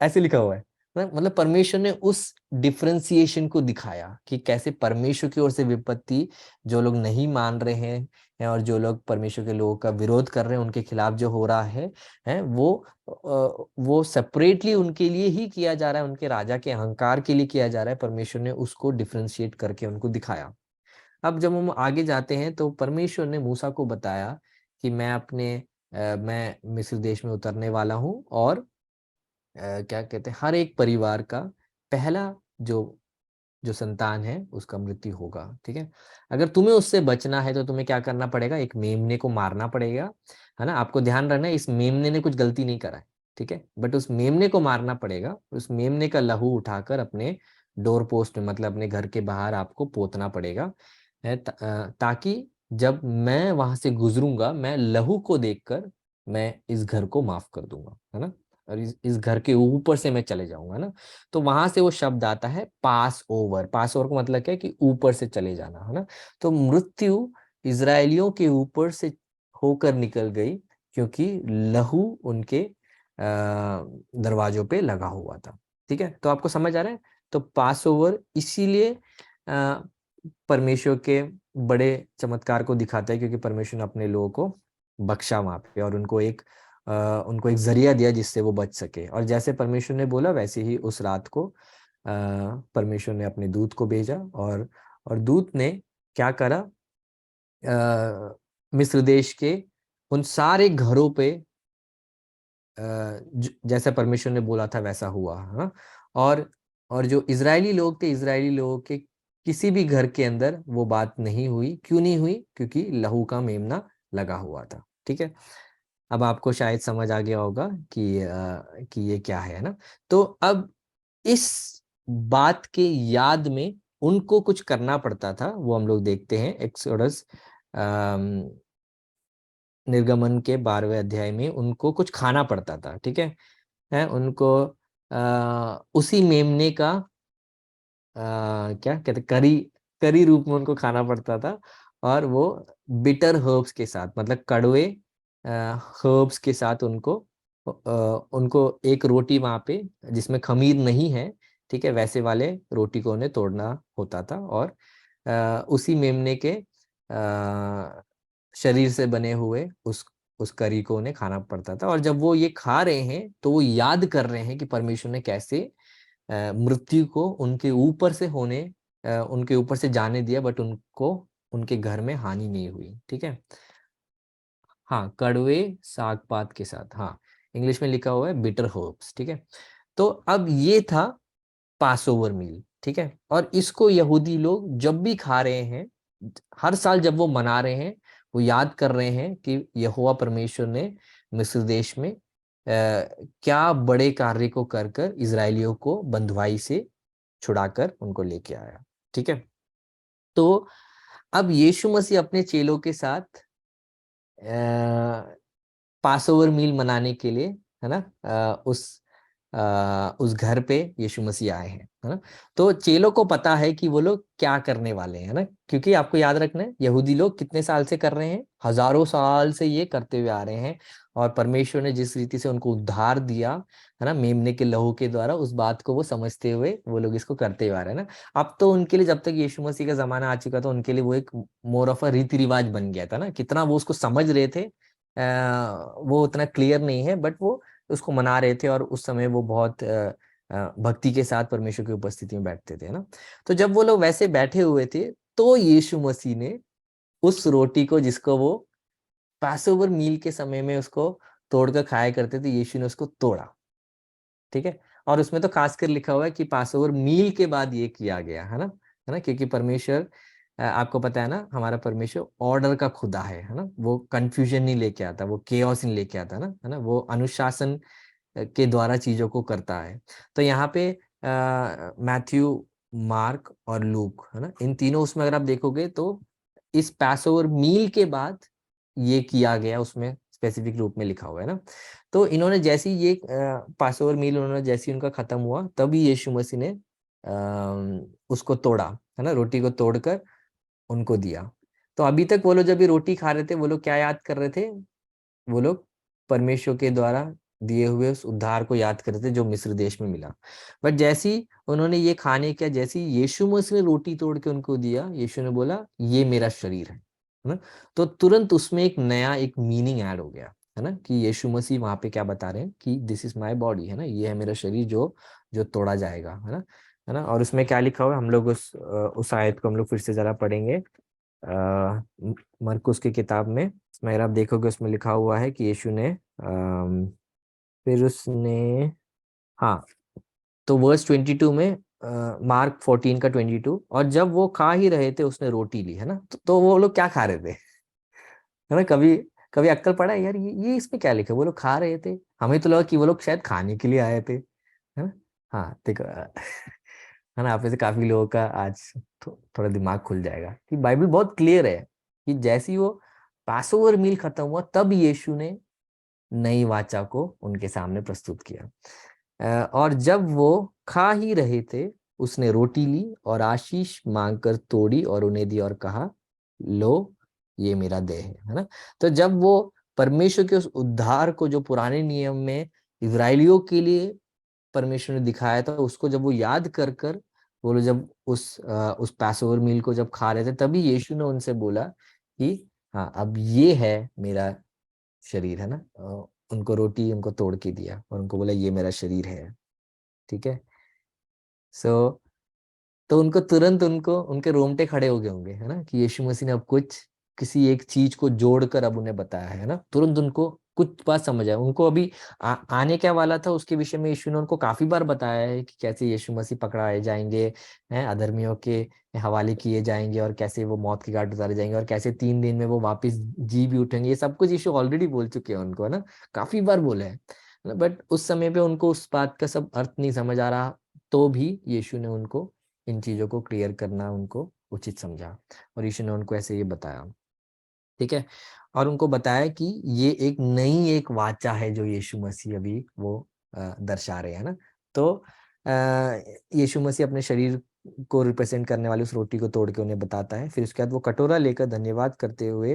ऐसे लिखा हुआ है ना? मतलब परमेश्वर ने उस डिफरेंशिएशन को दिखाया कि कैसे परमेश्वर की ओर से विपत्ति, जो लोग नहीं मान रहे हैं और जो लोग परमेश्वर के लोगों का विरोध कर रहे हैं, उनके खिलाफ जो हो रहा है वो सेपरेटली उनके लिए ही किया जा रहा है, उनके राजा के अहंकार के लिए किया जा रहा है। परमेश्वर ने उसको डिफरेंशिएट करके उनको दिखाया। अब जब हम आगे जाते हैं, तो परमेश्वर ने मूसा को बताया कि मैं मिस्र देश में उतरने वाला हूँ, और क्या कहते हैं, हर एक परिवार का पहला जो जो संतान है उसका मृत्यु होगा, ठीक है। अगर तुम्हें उससे बचना है तो तुम्हें क्या करना पड़ेगा, एक मेमने को मारना पड़ेगा, है ना। आपको ध्यान रखना है, इस मेमने ने कुछ गलती नहीं करा है, ठीक है, बट उस मेमने को मारना पड़ेगा। उस मेमने का लहू उठाकर अपने डोर पोस्ट में, मतलब अपने घर के बाहर आपको पोतना पड़ेगा, ताकि जब मैं वहां से गुजरूंगा, मैं लहू को देखकर मैं इस घर को माफ कर दूंगा, है ना, और इस घर के ऊपर से मैं चले जाऊंगा ना। तो वहां से वो शब्द आता है पास ओवर। पास ओवर का मतलब क्या है कि ऊपर से चले जाना, है ना। तो मृत्यु इजरायलियों के ऊपर से होकर निकल गई, क्योंकि लहू उनके दरवाजों पे लगा हुआ था, ठीक है। तो आपको समझ आ रहा है। तो पास ओवर इसीलिए परमेश्वर के बड़े चमत्कार को दिखाता है, क्योंकि परमेश्वर ने अपने लोगों को बख्शा वहां पे, और उनको एक जरिया दिया जिससे वो बच सके। और जैसे परमेश्वर ने बोला, वैसे ही उस रात को परमेश्वर ने अपने दूत को भेजा, और दूत ने क्या करा, मिस्र देश के उन सारे घरों पे जैसा परमेश्वर ने बोला था वैसा हुआ, हाँ। और जो इजरायली लोग थे, इजरायली लोगों के किसी भी घर के अंदर वो बात नहीं हुई। क्यों नहीं हुई? क्योंकि लहू का मेमना लगा हुआ था, ठीक है। अब आपको शायद समझ आ गया होगा कि ये क्या है ना। तो अब इस बात के याद में उनको कुछ करना पड़ता था, वो हम लोग देखते हैं एक्सोडस निर्गमन के 12वें अध्याय में उनको कुछ खाना पड़ता था, ठीक है उनको उसी मेमने का क्या कहते, करी करी रूप में उनको खाना पड़ता था। और वो बिटर हर्ब्स के साथ, मतलब कड़वे हर्ब्स के साथ उनको एक रोटी वहां पे जिसमें खमीर नहीं है, ठीक है, वैसे वाले रोटी को उन्हें तोड़ना होता था। और उसी मेमने के शरीर से बने हुए उस करी को उन्हें खाना पड़ता था। और जब वो ये खा रहे हैं, तो वो याद कर रहे हैं कि परमेश्वर ने कैसे मृत्यु को उनके ऊपर से जाने दिया, बट उनको उनके घर में हानि नहीं हुई, ठीक है। हाँ, कड़वे साग पात के साथ, हाँ, इंग्लिश में लिखा हुआ है बिटर हर्ब्स, ठीक है। तो अब ये था पास ओवर मील, ठीक है। और इसको यहूदी लोग जब भी खा रहे हैं, हर साल जब वो मना रहे हैं, वो याद कर रहे हैं कि यहोवा परमेश्वर ने मिस्र देश में क्या बड़े कार्य को कर कर इजरायलियों को बंधुआई से छुड़ाकर उनको लेके आया। ठीक है, तो अब यीशु मसीह अपने चेलों के साथ पास ओवर मील मनाने के लिए, है ना, उस घर पे यीशु मसीह आए हैं, है ना। तो चेलों को पता है कि वो लोग क्या करने वाले हैं, है ना, क्योंकि आपको याद रखना है यहूदी लोग कितने साल से कर रहे हैं, हजारों साल से ये करते हुए आ रहे हैं। और परमेश्वर ने जिस रीति से उनको उद्धार दिया, है ना, मेमने के लहू के द्वारा, उस बात को वो समझते हुए वो लोग इसको करते हुए आ रहे हैं ना। अब तो उनके लिए, जब तक यीशु मसीह का जमाना आ चुका था, उनके लिए वो एक मोर ऑफ अ रीति रिवाज बन गया था ना। कितना वो उसको समझ रहे थे वो उतना क्लियर नहीं है, बट वो उसको मना रहे थे, और उस समय वो बहुत भक्ति के साथ परमेश्वर की उपस्थिति में बैठते थे ना। तो जब वो लोग वैसे बैठे हुए थे, तो यीशु मसीह ने उस रोटी को, जिसको वो पैसोवर मील के समय में उसको तोड़कर खाया करते थे, यीशु ने उसको तोड़ा। ठीक है, और उसमें तो खासकर लिखा हुआ है कि पासओवर मील के बाद ये किया गया, है ना, क्योंकि परमेश्वर, आपको पता है ना, हमारा परमेश्वर ऑर्डर का खुदा है ना। वो कंफ्यूजन नहीं लेके आता, वो केओस नहीं लेके आता ना, है ना, वो अनुशासन के द्वारा चीजों को करता है। तो यहाँ पे मैथ्यू, मार्क और लूक, है ना, इन तीनों उसमें अगर आप देखोगे तो इस पैसओवर मील के बाद ये किया गया, उसमें स्पेसिफिक रूप में लिखा हुआ है ना। तो इन्होंने जैसे ही ये पासओवर मील उन्होंने जैसे ही उनका खत्म हुआ, तभी यीशु मसीह ने उसको तोड़ा, है ना, रोटी को तोड़कर उनको दिया। तो अभी तक वो लोग जब ये रोटी खा रहे थे, वो लोग क्या याद कर रहे थे? वो लोग परमेश्वर के द्वारा दिए हुए उस उद्धार को याद कर रहे थे जो मिस्र देश में मिला। बट जैसे ही उन्होंने ये खाने का, जैसे ही यीशु मसीह ने रोटी तोड़ के उनको दिया, यीशु ने बोला ये मेरा शरीर है ना। तो तुरंत उसमें एक नया एक मीनिंग ऐड हो गया, है ना, कि यीशु मसीह वहां पे क्या बता रहे हैं कि दिस इज माय बॉडी, है ना, ये है मेरा शरीर जो जो तोड़ा जाएगा, है ना। और उसमें क्या लिखा हुआ है, हम लोग उस आयत को हम लोग फिर से जरा पढ़ेंगे। मरकुस की किताब में, इसमें अगर आप देखोगे उसमें लिखा हुआ है कि यीशु ने फिर उसने, हाँ, तो वर्स 22 में, मार्क 14 का 22, और जब वो खा ही रहे थे उसने रोटी ली, है ना। तो वो लोग क्या खा रहे थे, है ना, कभी कभी अक्कल पड़ा है यार, ये इसमें क्या लिखा है? वो लोग खा रहे थे, हमें तो लगा कि वो लोग शायद खाने के लिए आए थे, है ना। हाँ देखो, है ना, आप में से काफी लोगों का आज थोड़ा दिमाग खुल जाएगा कि बाइबल बहुत क्लियर है कि जैसे ही वो पासओवर मील खत्म हुआ, तब यीशु ने नई वाचा को उनके सामने प्रस्तुत किया। और जब वो खा ही रहे थे, उसने रोटी ली और आशीष मांगकर तोड़ी और उन्हें दी और कहा, लो, ये मेरा देह है ना। तो जब वो परमेश्वर के उस उद्धार को, जो पुराने नियम में इजरायलियों के लिए परमेश्वर ने दिखाया था, उसको जब वो याद कर कर वो लोग जब उस पैसोवर मील को जब खा रहे थे, तभी यीशु ने उनसे बोला कि हाँ, अब ये है मेरा शरीर, है ना। उनको रोटी उनको तोड़ के दिया और उनको बोला ये मेरा शरीर है। ठीक है, सो तो उनको तुरंत, उनको उनके रोंगटे खड़े हो गए होंगे, है ना, कि यीशु मसीह ने अब कुछ, किसी एक चीज को जोड़कर अब उन्हें बताया है ना। तुरंत उनको कुछ बात समझ आया। उनको अभी आने क्या वाला था उसके विषय में यीशु ने उनको काफी बार बताया है कि कैसे यीशु मसीह पकड़ाए जाएंगे, हैं, अधर्मियों के हवाले किए जाएंगे, और कैसे वो मौत की घाट उतारे जाएंगे, और कैसे 3 दिन में वो वापस जी भी उठेंगे। ये सब कुछ यीशु ऑलरेडी बोल चुके हैं उनको, है ना, काफी बार बोले हैं। बट उस समय पे उनको उस बात का सब अर्थ नहीं समझ आ रहा, तो भी यीशु ने उनको इन चीजों को क्लियर करना उनको उचित समझा, और यीशु ने उनको ऐसे ये बताया। ठीक है, और उनको बताया कि ये एक नई एक वाचा है जो यीशु मसीह अभी वो दर्शा रहे हैं ना। तो यीशु मसीह अपने शरीर को रिप्रेजेंट करने वाली उस रोटी को तोड़ के उन्हें बताता है। फिर उसके बाद वो कटोरा लेकर धन्यवाद करते हुए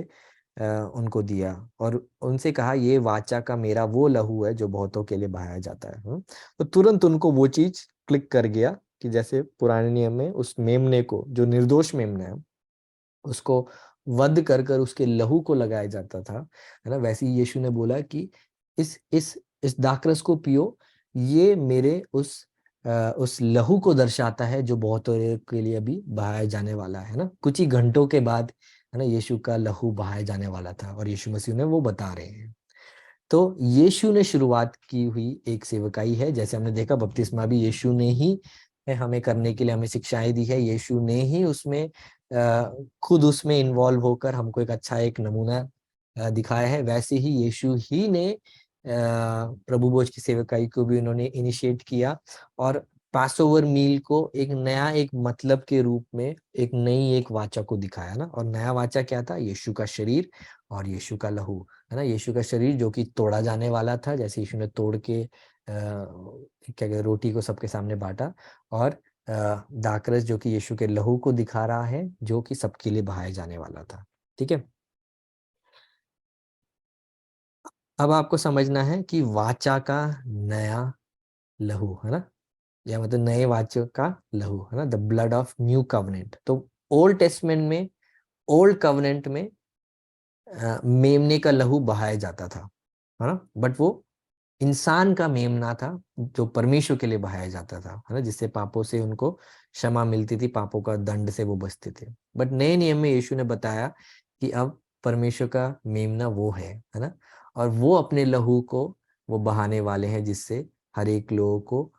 उनको दिया और उनसे कहा, ये वाचा का मेरा वो लहू है जो बहुतों के लिए बहाया जाता है। तो तुरंत उनको वो चीज क्लिक कर गया कि जैसे पुराने नियम में उस मेमने को, जो निर्दोष मेमना है, उसको वध कर कर उसके लहू को लगाया जाता था, है ना, वैसे ही यीशु ने बोला कि इस दाखरस को पियो, ये मेरे उस लहू को दर्शाता है जो बहुतों के लिए अभी बहाया जाने वाला है ना। कुछ ही घंटों के बाद, है ना, यीशु का लहू बहाया जाने वाला था, और यीशु मसीह ने वो बता रहे हैं। तो यीशु ने शुरुआत की हुई एक सेवकाई है। जैसे हमने देखा, बपतिस्मा भी यीशु ने ही हमें करने के लिए हमें शिक्षाएं दी है। यीशु ने ही उसमें खुद उसमें इन्वॉल्व होकर हमको एक अच्छा एक नमूना दिखाया है। वैसे ही यीशु ही ने प्रभु भोज की सेवकाई को भी उन्होंने इनिशिएट किया, और पास ओवर मील को एक नया एक मतलब के रूप में एक नई एक वाचा को दिखाया ना। और नया वाचा क्या था? यीशु का शरीर और यीशु का लहू, है ना। यीशु का शरीर जो कि तोड़ा जाने वाला था, जैसे यीशु ने तोड़ के क्या कहते रोटी को सबके सामने बांटा, और दाखरस जो कि यीशु के लहू को दिखा रहा है, जो कि सबके लिए बहाया जाने वाला था। ठीक है। अब आपको समझना है कि वाचा का नया लहू, है ना, या मतलब नए वाचा का लहू, है ना, the blood of new covenant. तो ओल्ड टेस्टमेंट में, ओल्ड कवनेंट में मेमने का लहू बहाया जाता था, है ना, बट वो इंसान का मेमना था जो परमेश्वर के लिए बहाया जाता था, है ना, जिससे पापों से उनको क्षमा मिलती थी, पापों का दंड से वो बचते थे। बट नए नियम में यीशु ने बताया कि अब परमेश्वर का मेमना वो है ना, और वो अपने लहू को वो बहाने वाले हैं, जिससे हर एक लोगों को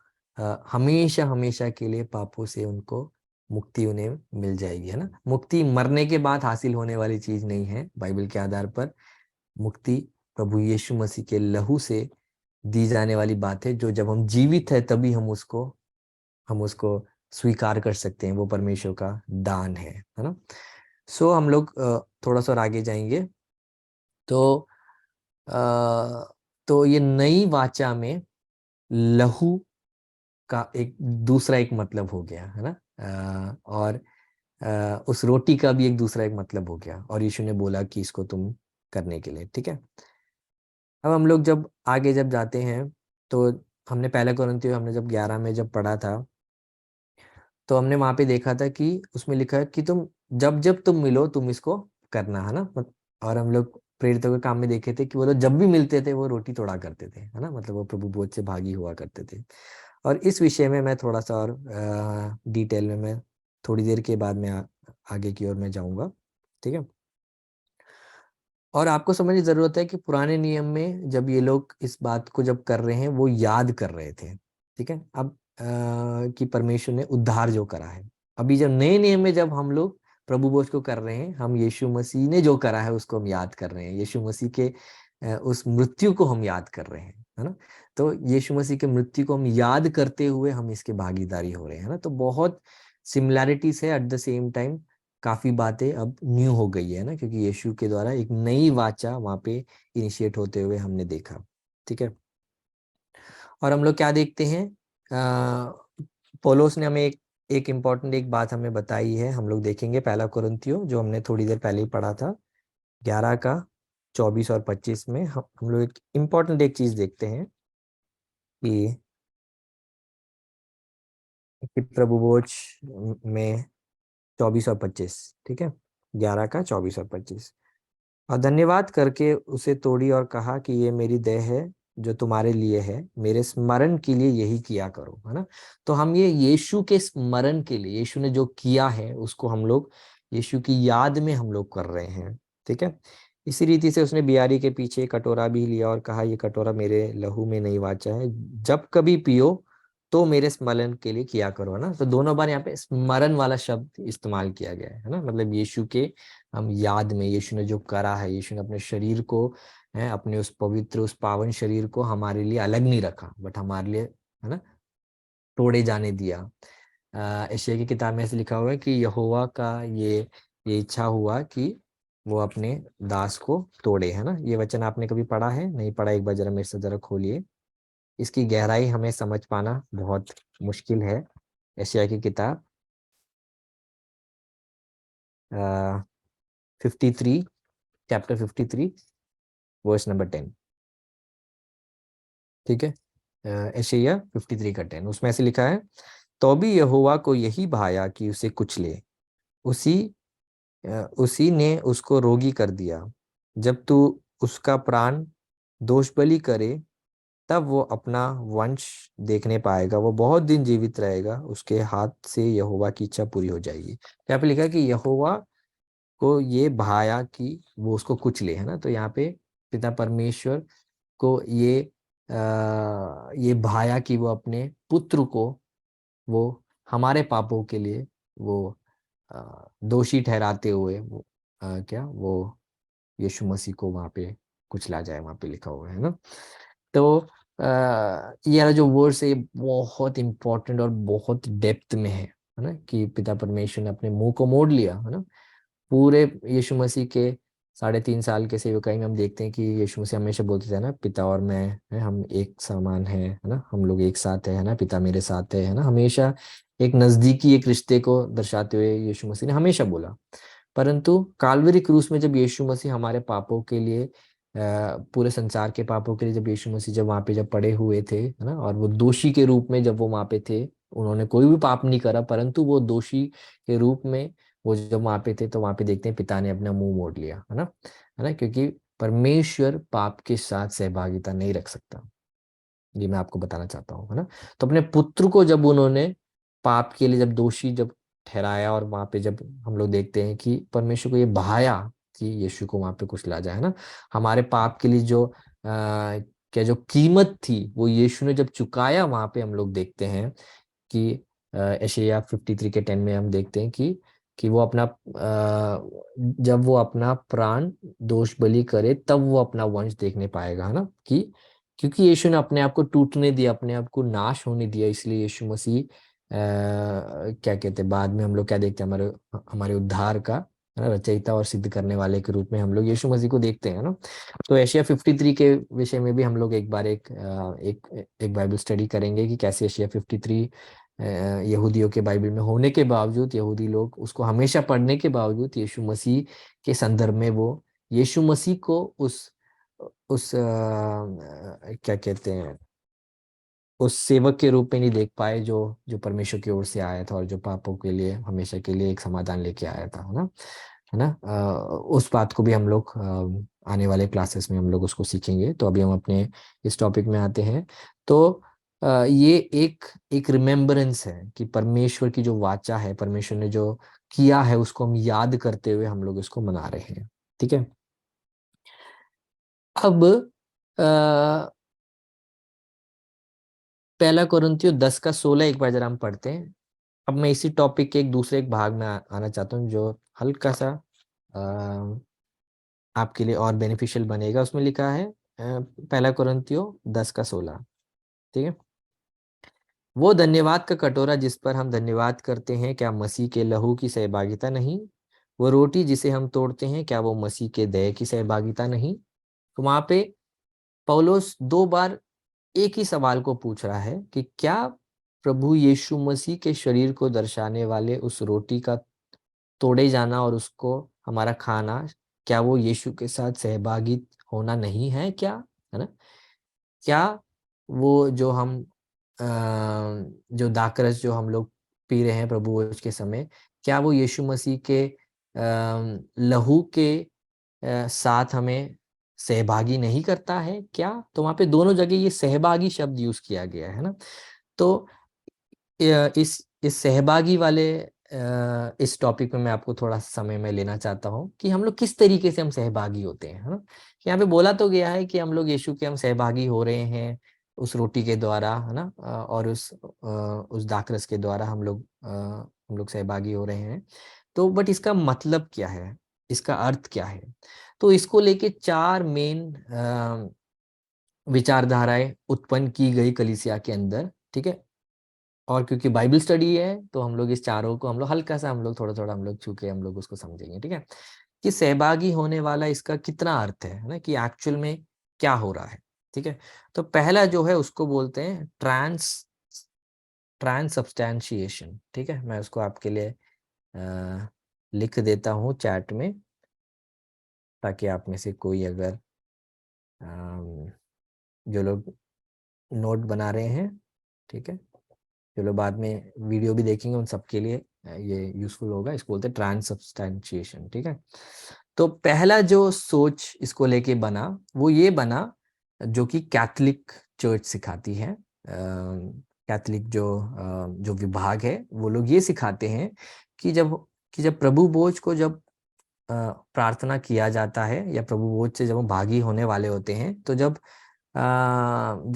हमेशा हमेशा के लिए पापों से उनको मुक्ति उन्हें मिल जाएगी, है ना। मुक्ति मरने के बाद हासिल होने वाली चीज नहीं है बाइबल के आधार पर। मुक्ति प्रभु यीशु मसीह के लहू से दी जाने वाली बात है, जो जब हम जीवित है तभी हम उसको स्वीकार कर सकते हैं। वो परमेश्वर का दान है ना। सो हम लोग थोड़ा सा और आगे जाएंगे। तो अ, तो ये नई वाचा में लहू का एक दूसरा एक मतलब हो गया, है ना। और उस रोटी का भी एक दूसरा एक मतलब हो गया, और यीशु ने बोला कि इसको तुम करने के लिए, ठीक है। अब हम लोग जब आगे जब जाते हैं, तो हमने पहला कुरिन्थियों हमने जब 11 में जब पढ़ा था, तो हमने वहां पे देखा था कि उसमें लिखा है कि तुम जब जब तुम मिलो तुम इसको करना, है ना। और हम लोग प्रेरितों के काम में देखे थे कि वो लोग जब भी मिलते थे वो रोटी तोड़ा करते थे, है ना, मतलब वो प्रभु भोज से भागी हुआ करते थे। और इस विषय में मैं थोड़ा सा और डिटेल में मैं थोड़ी देर के बाद मैं आगे की ओर मैं जाऊंगा, ठीक है। और आपको समझने की जरूरत है कि पुराने नियम में जब ये लोग इस बात को जब कर रहे हैं, वो याद कर रहे थे, ठीक है। अब कि परमेश्वर ने उद्धार जो करा है। अभी जब नए नियम में जब हम लोग प्रभु भोज को कर रहे हैं, हम यीशु मसीह ने जो करा है उसको हम याद कर रहे हैं, यीशु मसीह के उस मृत्यु को हम याद कर रहे हैं, है ना। तो यीशु मसीह के मृत्यु को हम याद करते हुए हम इसके भागीदारी हो रहे हैं, है ना। तो बहुत सिमिलैरिटीज है, एट द सेम टाइम काफी बातें अब न्यू हो गई है ना, क्योंकि यीशु के द्वारा एक नई वाचा वहां पे इनिशिएट होते हुए हमने देखा, ठीक है। और हम लोग क्या देखते हैं, पौलुस ने हमें एक इम्पॉर्टेंट एक बात हमें बताई है, हम लोग देखेंगे पहला कुरिन्थियों जो हमने थोड़ी देर पहले ही पढ़ा था, 11 का 24 और 25 में हम लोग एक इम्पॉर्टेंट एक चीज देखते हैं कि प्रभु भोज में 24 और 25, ठीक है, 11 का 24 और 25। और धन्यवाद करके उसे तोड़ी और कहा कि ये मेरी देह है जो तुम्हारे लिए है, मेरे स्मरण के लिए यही किया करो, है ना। तो हम ये यीशु के स्मरण के लिए, यीशु ने जो किया है उसको हम लोग यीशु की याद में हम लोग कर रहे हैं, ठीक है। इसी रीति से उसने बियारी के पीछे कटोरा भी लिया और कहा, ये कटोरा मेरे लहू में नहीं वाचा है, जब कभी पियो तो मेरे स्मरण के लिए किया करो, है ना। तो दोनों बार यहाँ पे स्मरण वाला शब्द इस्तेमाल किया गया है ना, मतलब यीशु के हम याद में, यीशु ने जो करा है, यीशु ने अपने शरीर को है, अपने उस पवित्र उस पावन शरीर को हमारे लिए अलग नहीं रखा, बट हमारे लिए, है ना, तोड़े जाने दिया। यशायाह की किताब में ऐसे लिखा हुआ है कि यहोवा का ये इच्छा हुआ कि वो अपने दास को तोड़े, है ना। ये वचन आपने कभी पढ़ा है? नहीं पढ़ा, एक बार जरा मेरे से जरा खोलिए। इसकी गहराई हमें समझ पाना बहुत मुश्किल है। यशायाह की किताब 53, चैप्टर 53, वर्स नंबर 10, ठीक है। यशायाह 53 का 10, उसमें ऐसे लिखा है, तो भी यहोवा को यही भाया कि उसे कुचले, उसी उसी ने उसको रोगी कर दिया। जब तू उसका प्राण दोष बलि करे, तब वो अपना वंश देखने पाएगा, वो बहुत दिन जीवित रहेगा, उसके हाथ से यहोवा की इच्छा पूरी हो जाएगी। तो यहाँ पे लिखा है कि यहोवा को ये भाया कि वो उसको कुचले, है ना। तो यहाँ पे पिता परमेश्वर को ये भाया कि वो अपने पुत्र को वो हमारे पापों के लिए वो दोषी ठहराते हुए वो क्या वो यीशु मसीह को वहां पे कुचला जाए, वहां पे लिखा हुआ है ना। तो ये वाला जो वर्स है ये बहुत इंपॉर्टेंट और बहुत डेप्थ में है ना, कि पिता परमेश्वर ने अपने मुंह को मोड़ लिया, है ना। पूरे यीशु मसीह के 3.5 साल के सेवकाई में हम देखते हैं कि यीशु मसीह हमेशा बोलते थे ना, पिता और मैं है, हम एक समान है ना, हम लोग एक साथ है ना, पिता मेरे साथ है ना, हमेशा एक नजदीकी एक रिश्ते को दर्शाते हुए यीशु मसीह ने हमेशा बोला। परंतु काल्वरी क्रूस में जब यीशु मसीह हमारे पापों के लिए पूरे संसार के पापों के लिए जब यीशु मसीह जब वहां पे जब पड़े हुए थे, है ना, और वो दोषी के रूप में जब वो वहां पे थे, उन्होंने कोई भी पाप नहीं करा, परंतु वो दोषी के रूप में वो जब वहां पे थे, तो वहां पे देखते हैं पिता ने अपना मुंह मोड़ लिया, है ना, क्योंकि परमेश्वर पाप के साथ सहभागिता नहीं रख सकता। ये मैं आपको बताना चाहता हूँ, है ना। तो अपने पुत्र को जब उन्होंने पाप के लिए जब दोषी जब ठहराया, और वहां पे जब हम लोग देखते हैं कि परमेश्वर को ये बहाया कि यीशु को वहां पे कुछ ला जाए, है ना, हमारे पाप के लिए जो क्या जो कीमत थी वो यीशु ने जब चुकाया, वहां पे हम लोग देखते हैं कि यशायाह 53 के 10 में हम देखते हैं कि वो अपना जब वो अपना प्राण दोष बलि करे तब वो अपना वंश देखने पाएगा, है ना, कि क्योंकि यीशु ने अपने आप को टूटने दिया, अपने आप को नाश होने दिया, इसलिए यीशु मसीह क्या कहते हैं, बाद में हम लोग क्या देखते हैं, हमारे हमारे उद्धार का, है ना, रचयिता और सिद्ध करने वाले के रूप में हम लोग यीशु मसीह को देखते हैं ना। तो एशिया 53 के विषय में भी हम लोग एक बार एक बाइबल स्टडी करेंगे कि कैसे एशिया 53 यहूदियों के बाइबल में होने के बावजूद, यहूदी लोग उसको हमेशा पढ़ने के बावजूद यीशु मसीह के संदर्भ में वो यीशु मसीह को उस क्या कहते हैं, उस सेवक के रूप में नहीं देख पाए जो जो परमेश्वर की ओर से आया था और जो पापों के लिए हमेशा के लिए एक समाधान लेके आया था, है ना। उस बात को भी हम लोग आने वाले क्लासेस में हम लोग उसको सीखेंगे। तो अभी हम अपने इस टॉपिक में आते हैं। तो ये एक एक रिमेम्बरेंस है कि परमेश्वर की जो वाचा है, परमेश्वर ने जो किया है, उसको हम याद करते हुए हम लोग इसको मना रहे हैं। ठीक है। अब पहला कोरिन्थियों 10 का 16 एक बार जरा हम पढ़ते हैं। अब मैं इसी टॉपिक के एक दूसरे एक भाग में आना चाहता हूँ जो हल्का सा अ, आपके लिए और बेनिफिशियल बनेगा। उसमें लिखा है पहला कोरिन्थियों 10 का 16। ठीक है। वो धन्यवाद का कटोरा जिस पर हम धन्यवाद करते हैं, क्या मसीह के लहू की सहभागिता नहीं? वो रोटी जिसे हम तोड़ते हैं, क्या वो मसीह के देह की सहभागिता नहीं? तो वहां पे पौलुस 2 बार एक ही सवाल को पूछ रहा है कि क्या प्रभु यीशु मसीह के शरीर को दर्शाने वाले उस रोटी का तोड़े जाना और उसको हमारा खाना, क्या वो यीशु के साथ सहभागी होना नहीं है क्या, है ना? क्या वो जो हम जो दाखरस जो हम लोग पी रहे हैं प्रभु भोज के समय, क्या वो यीशु मसीह के लहू के साथ हमें सहभागी नहीं करता है क्या? तो वहां पे दोनों जगह ये सहभागी शब्द यूज किया गया है ना। तो इस सहभागी वाले इस टॉपिक में मैं आपको थोड़ा समय में लेना चाहता हूँ कि हम लोग किस तरीके से हम सहभागी होते हैं, है ना। यहाँ पे बोला तो गया है कि हम लोग यीशु के हम सहभागी हो रहे हैं उस रोटी के द्वारा, है ना, और उस दाखरस के द्वारा हम लोग सहभागी हो रहे हैं। तो बट इसका मतलब क्या है, इसका अर्थ क्या है? तो इसको लेके 4 मेन विचारधाराएं उत्पन्न की गई कलीसिया के अंदर। ठीक है। और क्योंकि बाइबल स्टडी है तो हम लोग इस चारों को हम लोग हल्का सा हम लोग थोड़ा थोड़ा हम लोग छू के हम लोग उसको समझेंगे। ठीक है। कि सहभागी होने वाला इसका कितना अर्थ है ना, कि एक्चुअल में क्या हो रहा है। ठीक है। तो पहला जो है उसको बोलते हैं ट्रांसअब्स्टैंशिएशन। ठीक है। मैं उसको आपके लिए लिख देता हूँ चैट में, ताकि आप में से कोई अगर अम, जो लोग नोट बना रहे हैं, ठीक है, जो लोग बाद में वीडियो भी देखेंगे उन सबके लिए ये यूजफुल होगा। इसको बोलते हैं ट्रांसअब्स्टैंशिएशन। ठीक है। तो पहला जो सोच इसको लेके बना वो ये बना जो कि कैथलिक चर्च सिखाती है। कैथलिक जो विभाग है वो लोग ये सिखाते हैं कि जब प्रभु भोज को जब प्रार्थना किया जाता है या प्रभु भोज से जब हम भागी होने वाले होते हैं, तो जब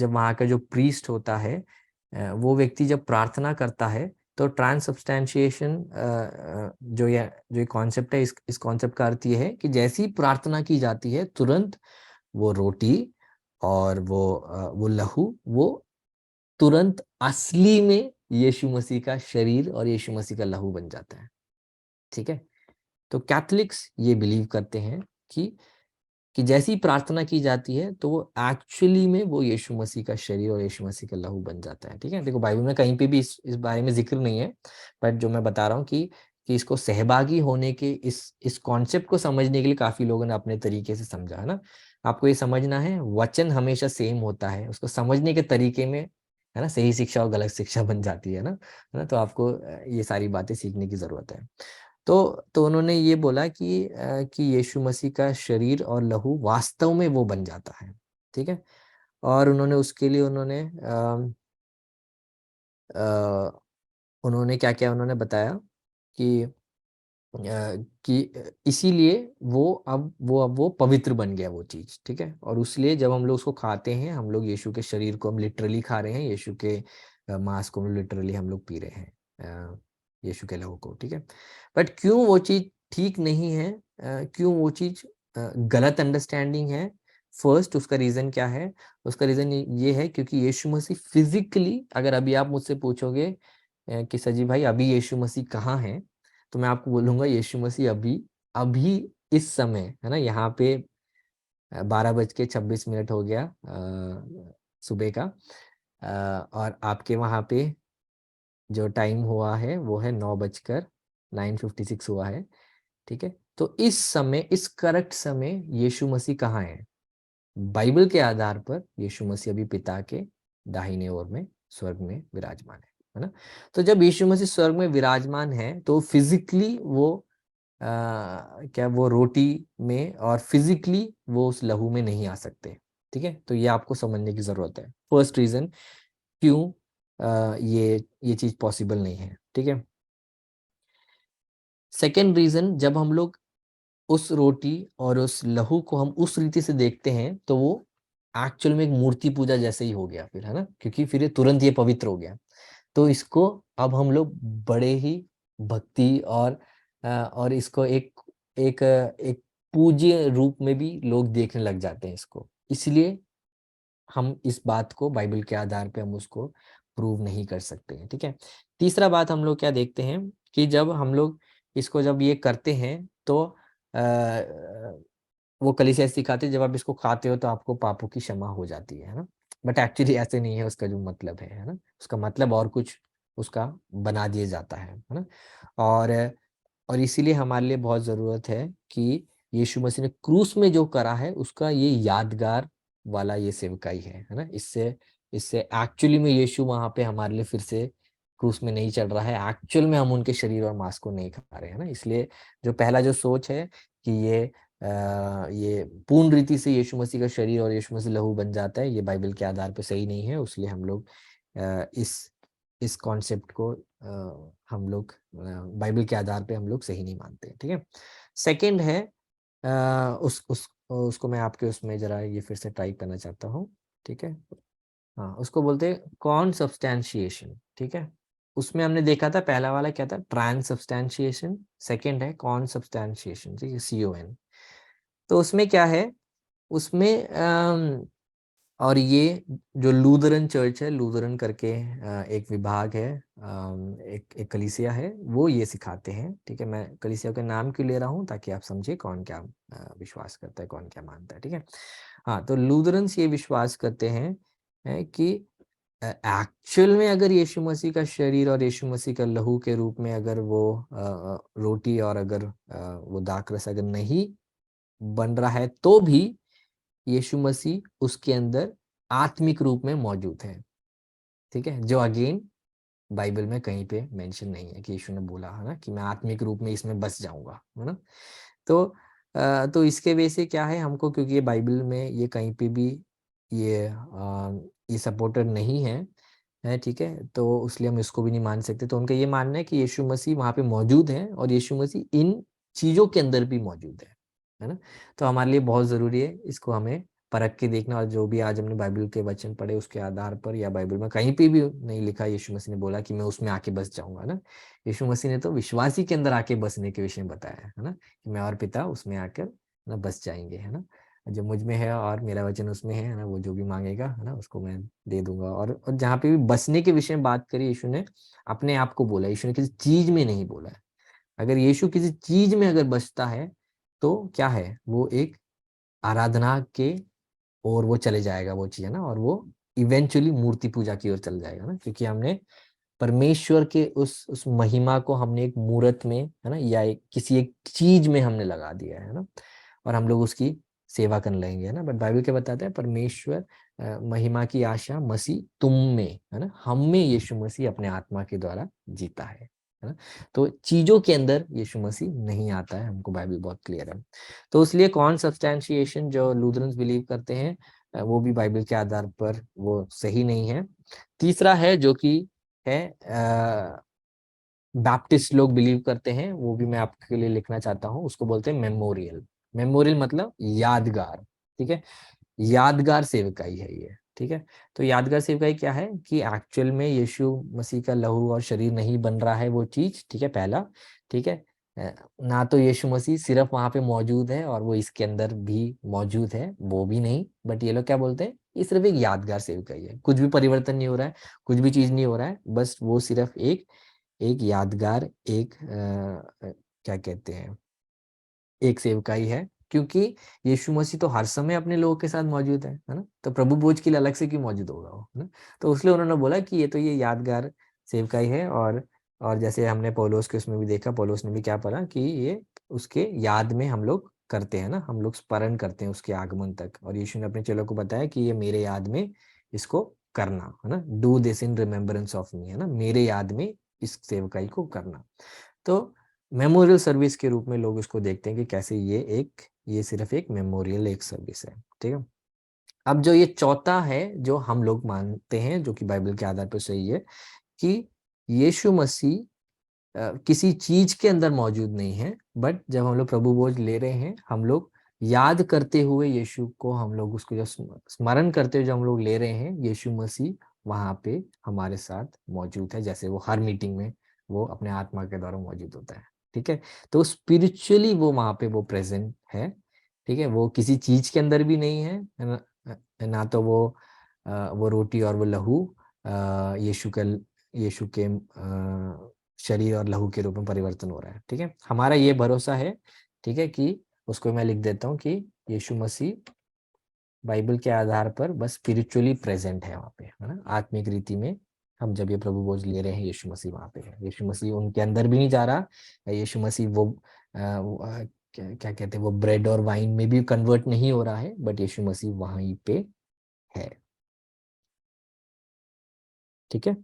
वहाँ का जो प्रीस्ट होता है वो व्यक्ति जब प्रार्थना करता है, तो ट्रांसअब्स्टैंशिएशन जो ये कॉन्सेप्ट है, इस कॉन्सेप्ट का अर्थ ये है कि जैसी प्रार्थना की जाती है तुरंत वो रोटी और वो लहू वो तुरंत असली में यीशु मसीह का शरीर और यीशु मसीह का लहू बन जाता है। ठीक है, तो कैथलिक्स ये बिलीव करते हैं कि जैसी प्रार्थना की जाती है तो वो एक्चुअली में वो यीशु मसीह का शरीर और यीशु मसीह का लहू बन जाता है। ठीक है, देखो बाइबल में कहीं पे भी इस बारे में जिक्र नहीं है, बट जो मैं बता रहा हूँ कि इसको सहभागी होने के इस कॉन्सेप्ट को समझने के लिए काफी लोगों ने अपने तरीके से समझा है ना। आपको ये समझना है, वचन हमेशा सेम होता है, उसको समझने के तरीके में है ना सही शिक्षा और गलत शिक्षा बन जाती है ना। तो आपको ये सारी बातें सीखने की जरूरत है। तो उन्होंने ये बोला कि यीशु मसीह का शरीर और लहू वास्तव में वो बन जाता है। ठीक है, और उन्होंने उसके लिए उन्होंने क्या क्या उन्होंने बताया कि इसीलिए वो पवित्र बन गया वो चीज। ठीक है, और उसलिए जब हम लोग उसको खाते हैं, हम लोग यीशु के शरीर को हम लिटरली खा रहे हैं, यीशु के मांस को लिटरली हम लोग पी रहे हैं, यीशु के लहू को। ठीक है, बट क्यों वो चीज ठीक नहीं है, क्यों वो चीज गलत अंडरस्टैंडिंग है? फर्स्ट उसका रीजन क्या है? उसका रीजन ये है क्योंकि यीशु मसीह फिजिकली, अगर अभी आप मुझसे पूछोगे कि सजी भाई अभी यीशु मसीह कहाँ है, तो मैं आपको बोलूंगा यीशु मसीह अभी अभी इस समय है ना यहाँ पे 12:26 हो गया सुबह का, और आपके वहाँ पे जो टाइम हुआ है वो है 9:56 हुआ है। ठीक है, तो इस समय, इस करेक्ट समय यीशु मसीह कहाँ है? बाइबल के आधार पर यीशु मसीह अभी पिता के दाहिने ओर में स्वर्ग में विराजमान है ना। तो जब यीशु मसीह स्वर्ग में विराजमान है तो फिजिकली वो क्या वो रोटी में और फिजिकली वो उस लहू में नहीं आ सकते। ठीक है, तो ये आपको समझने की जरूरत है, फर्स्ट रीजन क्यों ये चीज पॉसिबल नहीं है। ठीक है, सेकेंड रीजन, जब हम लोग उस रोटी और उस लहू को हम उस रीति से देखते हैं तो वो एक्चुअल में एक मूर्ति पूजा जैसे ही हो गया फिर, है ना, क्योंकि फिर ये तुरंत ये पवित्र हो गया। तो इसको अब हम लोग बड़े ही भक्ति और इसको एक पूज्य रूप में भी लोग देखने लग जाते हैं इसको। इसलिए हम इस बात को बाइबल के आधार पे हम उसको प्रूव नहीं कर सकते हैं। ठीक है, तीसरा बात हम लोग क्या देखते हैं कि जब हम लोग इसको जब ये करते हैं तो वो कलीसिया सिखाते हैं जब आप इसको खाते हो तो आपको पापों की क्षमा हो जाती है ना। बट एक्चुअली ऐसे नहीं है, उसका जो मतलब है ना, उसका मतलब और कुछ उसका बना दिया जाता है ना। और और इसीलिए हमारे लिए बहुत जरूरत है कि यीशु मसीह ने क्रूस में जो करा है उसका ये यादगार वाला ये सेवकाई है ना। इससे इससे एक्चुअली में यीशु वहां पे हमारे लिए फिर से क्रूस में नहीं चल रहा है, एक्चुअल में हम उनके शरीर और मांस को नहीं खा रहे हैं ना। इसलिए जो पहला जो सोच है कि ये पूर्ण रीति से यीशु मसीह का शरीर और यीशु मसीह लहू बन जाता है, ये बाइबल के आधार पे सही नहीं है। इसलिए हम लोग इस कॉन्सेप्ट को हम लोग बाइबल के आधार पे हम लोग सही नहीं मानते। ठीक है, सेकंड है उसको मैं आपके उसमें जरा ये फिर से टाइप करना चाहता हूँ। ठीक है, हाँ, उसको बोलते हैं कॉन्सब्सटैंशिएशन। ठीक है, उसमें हमने देखा था पहला वाला क्या था, ट्रांसब्सटैंशिएशन, सेकंड है कॉन्सब्सटैंशिएशन। ठीक है, CON। तो उसमें क्या है, उसमें और ये जो लूथरन चर्च है, लूथरन करके एक विभाग है, एक कलीसिया है, वो ये सिखाते हैं। ठीक है, मैं कलीसिया का नाम क्यों ले रहा हूँ ताकि आप समझे कौन क्या विश्वास करता है, कौन क्या मानता है। ठीक है, हाँ, तो लूथरन्स ये विश्वास करते हैं कि एक्चुअल में अगर यीशु मसीह का शरीर और यीशु मसीह का लहू के रूप में अगर वो रोटी और अगर वो दाखरस अगर नहीं बन रहा है तो भी यीशु मसीह उसके अंदर आत्मिक रूप में मौजूद है। ठीक है, जो अगेन बाइबल में कहीं पे मेंशन नहीं है कि यीशु ने बोला है ना कि मैं आत्मिक रूप में इसमें बस जाऊंगा, है ना। तो तो इसके वजह से क्या है हमको, क्योंकि ये बाइबल में ये कहीं पे भी ये ये सपोर्टेड नहीं है। ठीक है, तो इसलिए हम इसको भी नहीं मान सकते। तो उनका ये मानना है कि यीशु मसीह वहां पे मौजूद है और यीशु मसीह इन चीजों के अंदर भी मौजूद है ना। तो हमारे लिए बहुत जरूरी है इसको हमें परख के देखना, और जो भी आज हमने बाइबल के वचन पढ़े उसके आधार पर, या बाइबल में कहीं पे भी नहीं लिखा यीशु मसीह ने बोला कि मैं उसमें आके बस जाऊंगा ना। यीशु मसीह ने तो विश्वासी के अंदर आके बसने के विषय में बताया है ना, कि मैं और पिता उसमें आकर ना बस जाएंगे, है ना। जो मुझ में है और मेरा वचन उसमें है ना, वो जो भी मांगेगा है ना उसको मैं दे दूंगा। और जहाँ पे भी बसने के विषय में बात करी, यीशु ने अपने आप को बोला, यीशु ने किसी चीज में नहीं बोला है। अगर यीशु किसी चीज में अगर बसता है तो क्या है, वो एक आराधना के और वो चले जाएगा वो चीज, है ना, और वो इवेंचुअली मूर्ति पूजा की ओर चल जाएगा ना, क्योंकि हमने परमेश्वर के उस महिमा को हमने एक मूर्त में, है ना, या किसी एक चीज में हमने लगा दिया है ना, और हम लोग उसकी सेवा करने लगेंगे, है ना। बट बाइबल क्या बताता है, परमेश्वर महिमा की आशा मसीह तुम में, है ना, हम में यीशु मसीह अपने आत्मा के द्वारा जीता है ना। तो चीजों के अंदर यीशु मसीह नहीं आता है, हमको बाइबल बहुत क्लियर है। तो इसलिए कॉन्सब्सटैंशिएशन जो लूथरन्स बिलीव करते हैं, वो भी बाइबल के आधार पर वो सही नहीं है। तीसरा है जो कि है बैप्टिस्ट लोग बिलीव करते हैं, वो भी मैं आपके लिए लिखना चाहता हूँ। उसको बोलते हैं मेमोरियल। मेमोरियल मतलब यादगार, ठीक है। यादगार सेवकाई है ये, ठीक है। तो यादगार सेवकाई क्या है कि एक्चुअल में यीशु मसीह का लहू और शरीर नहीं बन रहा है वो चीज, ठीक है, पहला, ठीक है। ना तो यीशु मसीह सिर्फ वहां पे मौजूद है और वो इसके अंदर भी मौजूद है, वो भी नहीं। बट ये लोग क्या बोलते हैं, ये सिर्फ एक यादगार सेवकाई है, कुछ भी परिवर्तन नहीं हो रहा है, कुछ भी चीज नहीं हो रहा है, बस वो सिर्फ एक एक यादगार, एक क्या कहते हैं, एक सेवकाई है। क्योंकि यीशु मसीह तो हर समय अपने लोगों के साथ मौजूद है ना, तो प्रभु भोज के लिए अलग से क्यों मौजूद होगा वो, है ना। तो इसलिए उन्होंने बोला कि ये तो ये यादगार सेवकाई है। और जैसे हमने पौलुस के उसमें भी देखा, पौलुस ने भी क्या पढ़ा कि ये उसके याद में हम लोग करते हैं ना, हम लोग स्मरण करते हैं उसके आगमन तक। और यीशु ने अपने चेलों को बताया कि ये मेरे याद में इसको करना, है ना, do this in remembrance of me, है ना, मेरे याद में इस सेवकाई को करना। तो मेमोरियल सर्विस के रूप में लोग इसको देखते हैं कि कैसे ये सिर्फ एक मेमोरियल एक सर्विस है, ठीक है। अब जो ये चौथा है जो हम लोग मानते हैं, जो कि बाइबल के आधार पर सही है, कि यीशु मसीह किसी चीज के अंदर मौजूद नहीं है, बट जब हम लोग प्रभु भोज ले रहे हैं, हम लोग याद करते हुए यीशु को, हम लोग उसको जो स्मरण करते हुए जो हम लोग ले रहे हैं, यीशु मसीह वहां पे हमारे साथ मौजूद है, जैसे वो हर मीटिंग में वो अपने आत्मा के द्वारा मौजूद होता है, ठीक है। तो स्पिरिचुअली वो वहां पे वो प्रेजेंट है, ठीक है। वो किसी चीज के अंदर भी नहीं है ना तो वो रोटी और वो लहू यीशु के शरीर और लहू के रूप में परिवर्तन हो रहा है, ठीक है। हमारा ये भरोसा है, ठीक है, कि उसको मैं लिख देता हूँ कि यीशु मसीह बाइबल के आधार पर बस स्पिरिचुअली प्रेजेंट है वहाँ पे, है ना, आत्मिक रीति में। हम जब ये प्रभु भोज ले रहे हैं, यीशु मसीह वहाँ पे है, यीशु मसीह उनके अंदर भी नहीं जा रहा, यीशु मसीह क्या कहते हैं, वो ब्रेड और वाइन में भी कन्वर्ट नहीं हो रहा है, बट यीशु मसीह वहीं पे है, ठीक है।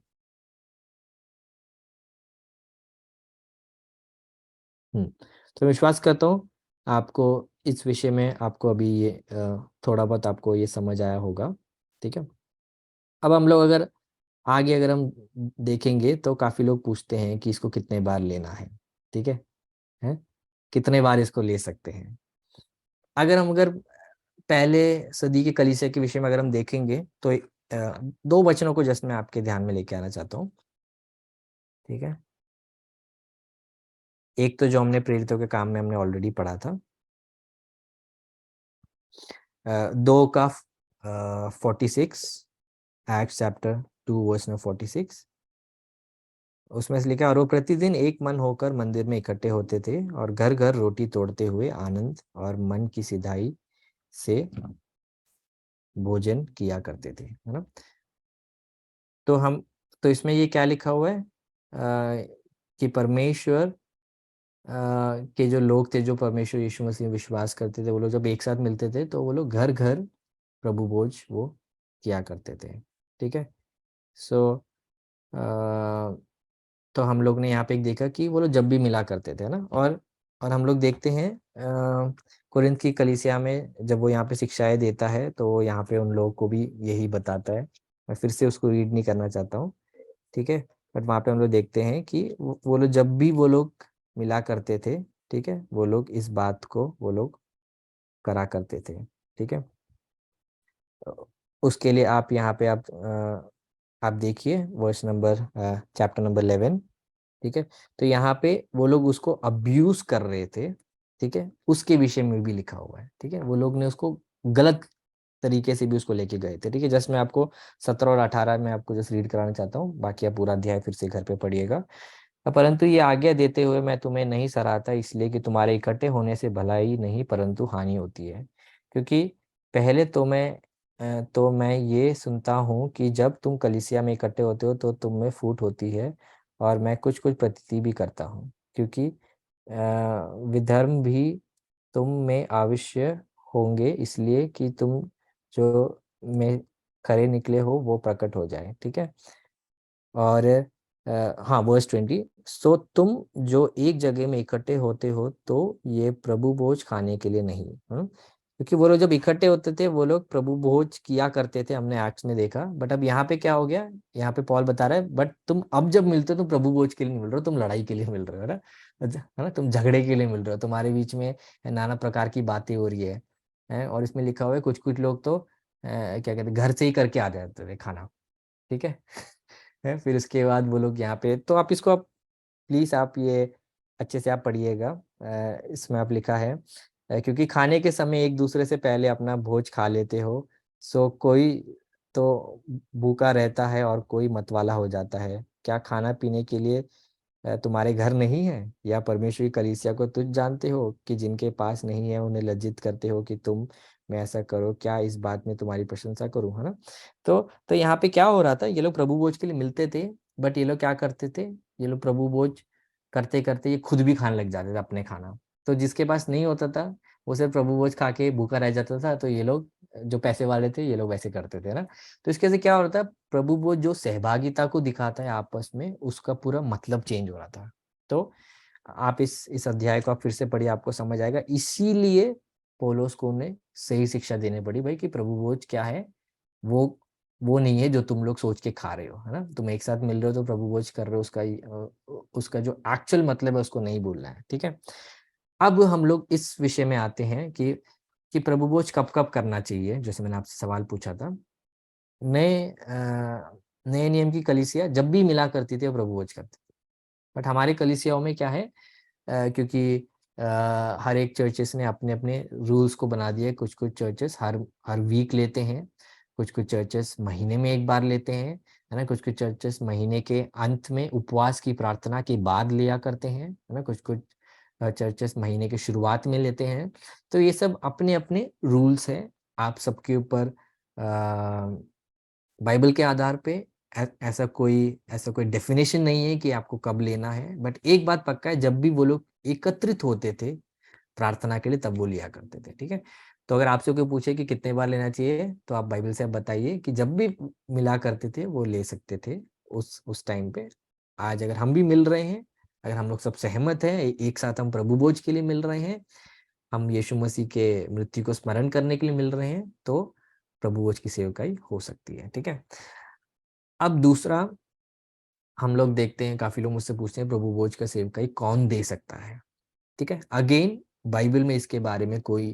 तो मैं विश्वास करता हूँ आपको इस विषय में, आपको अभी ये थोड़ा बहुत आपको ये समझ आया होगा, ठीक है। अब हम लोग अगर आगे अगर हम देखेंगे तो काफी लोग पूछते हैं कि इसको कितने बार लेना है, ठीक है, कितने बार इसको ले सकते हैं। अगर पहले सदी के कलीसिया के विषय में अगर हम देखेंगे तो दो वचनों को जस्ट मैं आपके ध्यान में लेके आना चाहता हूँ, ठीक है। एक तो जो हमने प्रेरितों के काम में हमने ऑलरेडी पढ़ा था, 2 का 46, एक्ट चैप्टर 2 वर्स में 46। उसमें से लिखा है, और वो प्रतिदिन एक मन होकर मंदिर में इकट्ठे होते थे और घर घर रोटी तोड़ते हुए आनंद और मन की सिधाई से भोजन किया करते थे, है ना। तो हम तो इसमें ये क्या लिखा हुआ है, कि परमेश्वर के जो लोग थे, जो परमेश्वर यीशु मसीह में विश्वास करते थे, वो लोग जब एक साथ मिलते थे तो वो लोग घर घर प्रभु भोज वो किया करते थे, ठीक है। सो तो हम लोग ने यहाँ पे एक देखा कि वो लोग जब भी मिला करते थे ना। और हम लोग देखते हैं कुरिन्थ की कलीसिया में जब वो यहाँ पे शिक्षाएं देता है तो वो यहाँ पे उन लोगों को भी यही बताता है। मैं फिर से उसको रीड नहीं करना चाहता हूँ, ठीक है। बट वहाँ पे हम लोग देखते हैं कि वो लोग जब भी वो लोग मिला करते थे, ठीक है, वो लोग इस बात को वो लोग करा करते थे, ठीक है। उसके लिए आप यहाँ पे आप देखिए वर्स नंबर चैप्टर नंबर 11, ठीक है। तो यहाँ पे वो लोग उसको अब्यूज कर रहे थे, ठीक है, उसके विषय में भी लिखा हुआ है, ठीक है। वो लोग ने उसको गलत तरीके से भी उसको लेके गए थे। ठीक है, जस्ट मैं आपको 17 और 18 में आपको जस्ट रीड कराना चाहता हूँ, बाकी आप पूरा अध्याय फिर से घर पे पढ़िएगा। परंतु ये आज्ञा देते हुए मैं तुम्हें नहीं सराहता, इसलिए कि तुम्हारे इकट्ठे होने से भलाई नहीं परंतु हानि होती है। क्योंकि पहले तो मैं ये सुनता हूँ कि जब तुम कलीसिया में इकट्ठे होते हो तो तुम में फूट होती है, और मैं कुछ कुछ प्रतीति भी करता हूँ, क्योंकि विधर्म भी तुम में अवश्य होंगे, इसलिए कि तुम जो में खरे निकले हो वो प्रकट हो जाए। ठीक है, और हाँ, वर्स 20, सो तुम जो एक जगह में इकट्ठे होते हो तो ये प्रभु भोज खाने के लिए नहीं। क्योंकि वो लोग जब इकट्ठे होते थे वो लोग प्रभु भोज किया करते थे, हमने एक्ट्स में देखा। बट अब यहाँ पे क्या हो गया, यहाँ पे पॉल बता रहा है, बट तुम अब जब मिलते हो तुम प्रभु भोज के लिए नहीं मिल रहे हो, तुम लड़ाई के लिए मिल रहे हो, है ना, तुम झगड़े के लिए मिल रहे हो, तुम्हारे बीच में नाना प्रकार की बातें हो रही है। और इसमें लिखा हुआ है कुछ कुछ लोग तो क्या कहते हैं, घर से ही करके आ जाते थे खाना। ठीक है, फिर उसके बाद वो लोग यहाँ पे, तो आप इसको, आप प्लीज आप ये अच्छे से आप पढ़िएगा। इसमें आप लिखा है, क्योंकि खाने के समय एक दूसरे से पहले अपना भोज खा लेते हो, सो कोई तो भूखा रहता है और कोई मतवाला हो जाता है। क्या खाना पीने के लिए तुम्हारे घर नहीं है? या परमेश्वर की कलीसिया को तुझ जानते हो कि जिनके पास नहीं है उन्हें लज्जित करते हो कि तुम मैं ऐसा करो? क्या इस बात में तुम्हारी प्रशंसा करूं, है ना? तो यहाँ पे क्या हो रहा था, ये लोग प्रभु भोज के लिए मिलते थे, बट ये लोग क्या करते थे, ये लोग प्रभु भोज करते करते ये खुद भी खाने लग जाते थे अपने खाना। तो जिसके पास नहीं होता था वो सिर्फ प्रभु भोज खा के भूखा रह जाता था, तो ये लोग जो पैसे वाले थे ये लोग वैसे करते थे ना। तो इसके से क्या हो रहा था, प्रभु भोज जो सहभागिता को दिखाता है आपस में, उसका पूरा मतलब चेंज हो रहा था। तो आप इस अध्याय को आप फिर से पढ़िए, आपको समझ आएगा। इसीलिए पौलुस को उन्हें सही शिक्षा देनी पड़ी भाई, कि प्रभु भोज क्या है, वो वो नहीं है जो तुम लोग सोच के खा रहे हो, है ना। तुम एक साथ मिल रहे हो तो प्रभु भोज कर रहे हो, उसका जो एक्चुअल मतलब है उसको नहीं भूलना है। ठीक है, अब हम लोग इस विषय में आते हैं कि प्रभु भोज कब कब करना चाहिए, जैसे मैंने आपसे सवाल पूछा था। नए नियम की कलीसिया जब भी मिला करती थी वो प्रभु भोज करती थी। बट हमारे कलीसियाओं में क्या है, क्योंकि हर एक चर्चेस ने अपने अपने रूल्स को बना दिए। कुछ कुछ चर्चेस हर हर वीक लेते हैं, कुछ कुछ चर्चेस महीने में एक बार लेते हैं, है ना। कुछ कुछ चर्चेस महीने के अंत में उपवास की प्रार्थना के बाद लिया करते हैं, है ना। कुछ कुछ चर्चेस महीने के शुरुआत में लेते हैं। तो ये सब अपने अपने रूल्स हैं। आप सबके ऊपर बाइबल के आधार पे ऐसा कोई डेफिनेशन नहीं है कि आपको कब लेना है। बट एक बात पक्का है, जब भी वो लोग एकत्रित होते थे प्रार्थना के लिए तब वो लिया करते थे। ठीक है, तो अगर आपसे कोई पूछे कि कितने बार लेना चाहिए, तो आप बाइबल से आप बताइए कि जब भी मिला करते थे वो ले सकते थे उस टाइम पे। आज अगर हम भी मिल रहे हैं, अगर हम लोग सब सहमत हैं, एक साथ हम प्रभु भोज के लिए मिल रहे हैं, हम यीशु मसीह के मृत्यु को स्मरण करने के लिए मिल रहे हैं, तो प्रभु भोज की सेवकाई हो सकती है। ठीक है, अब दूसरा हम लोग देखते हैं, काफी लोग मुझसे पूछते हैं प्रभु भोज का सेवकाई कौन दे सकता है। ठीक है, अगेन बाइबल में इसके बारे में कोई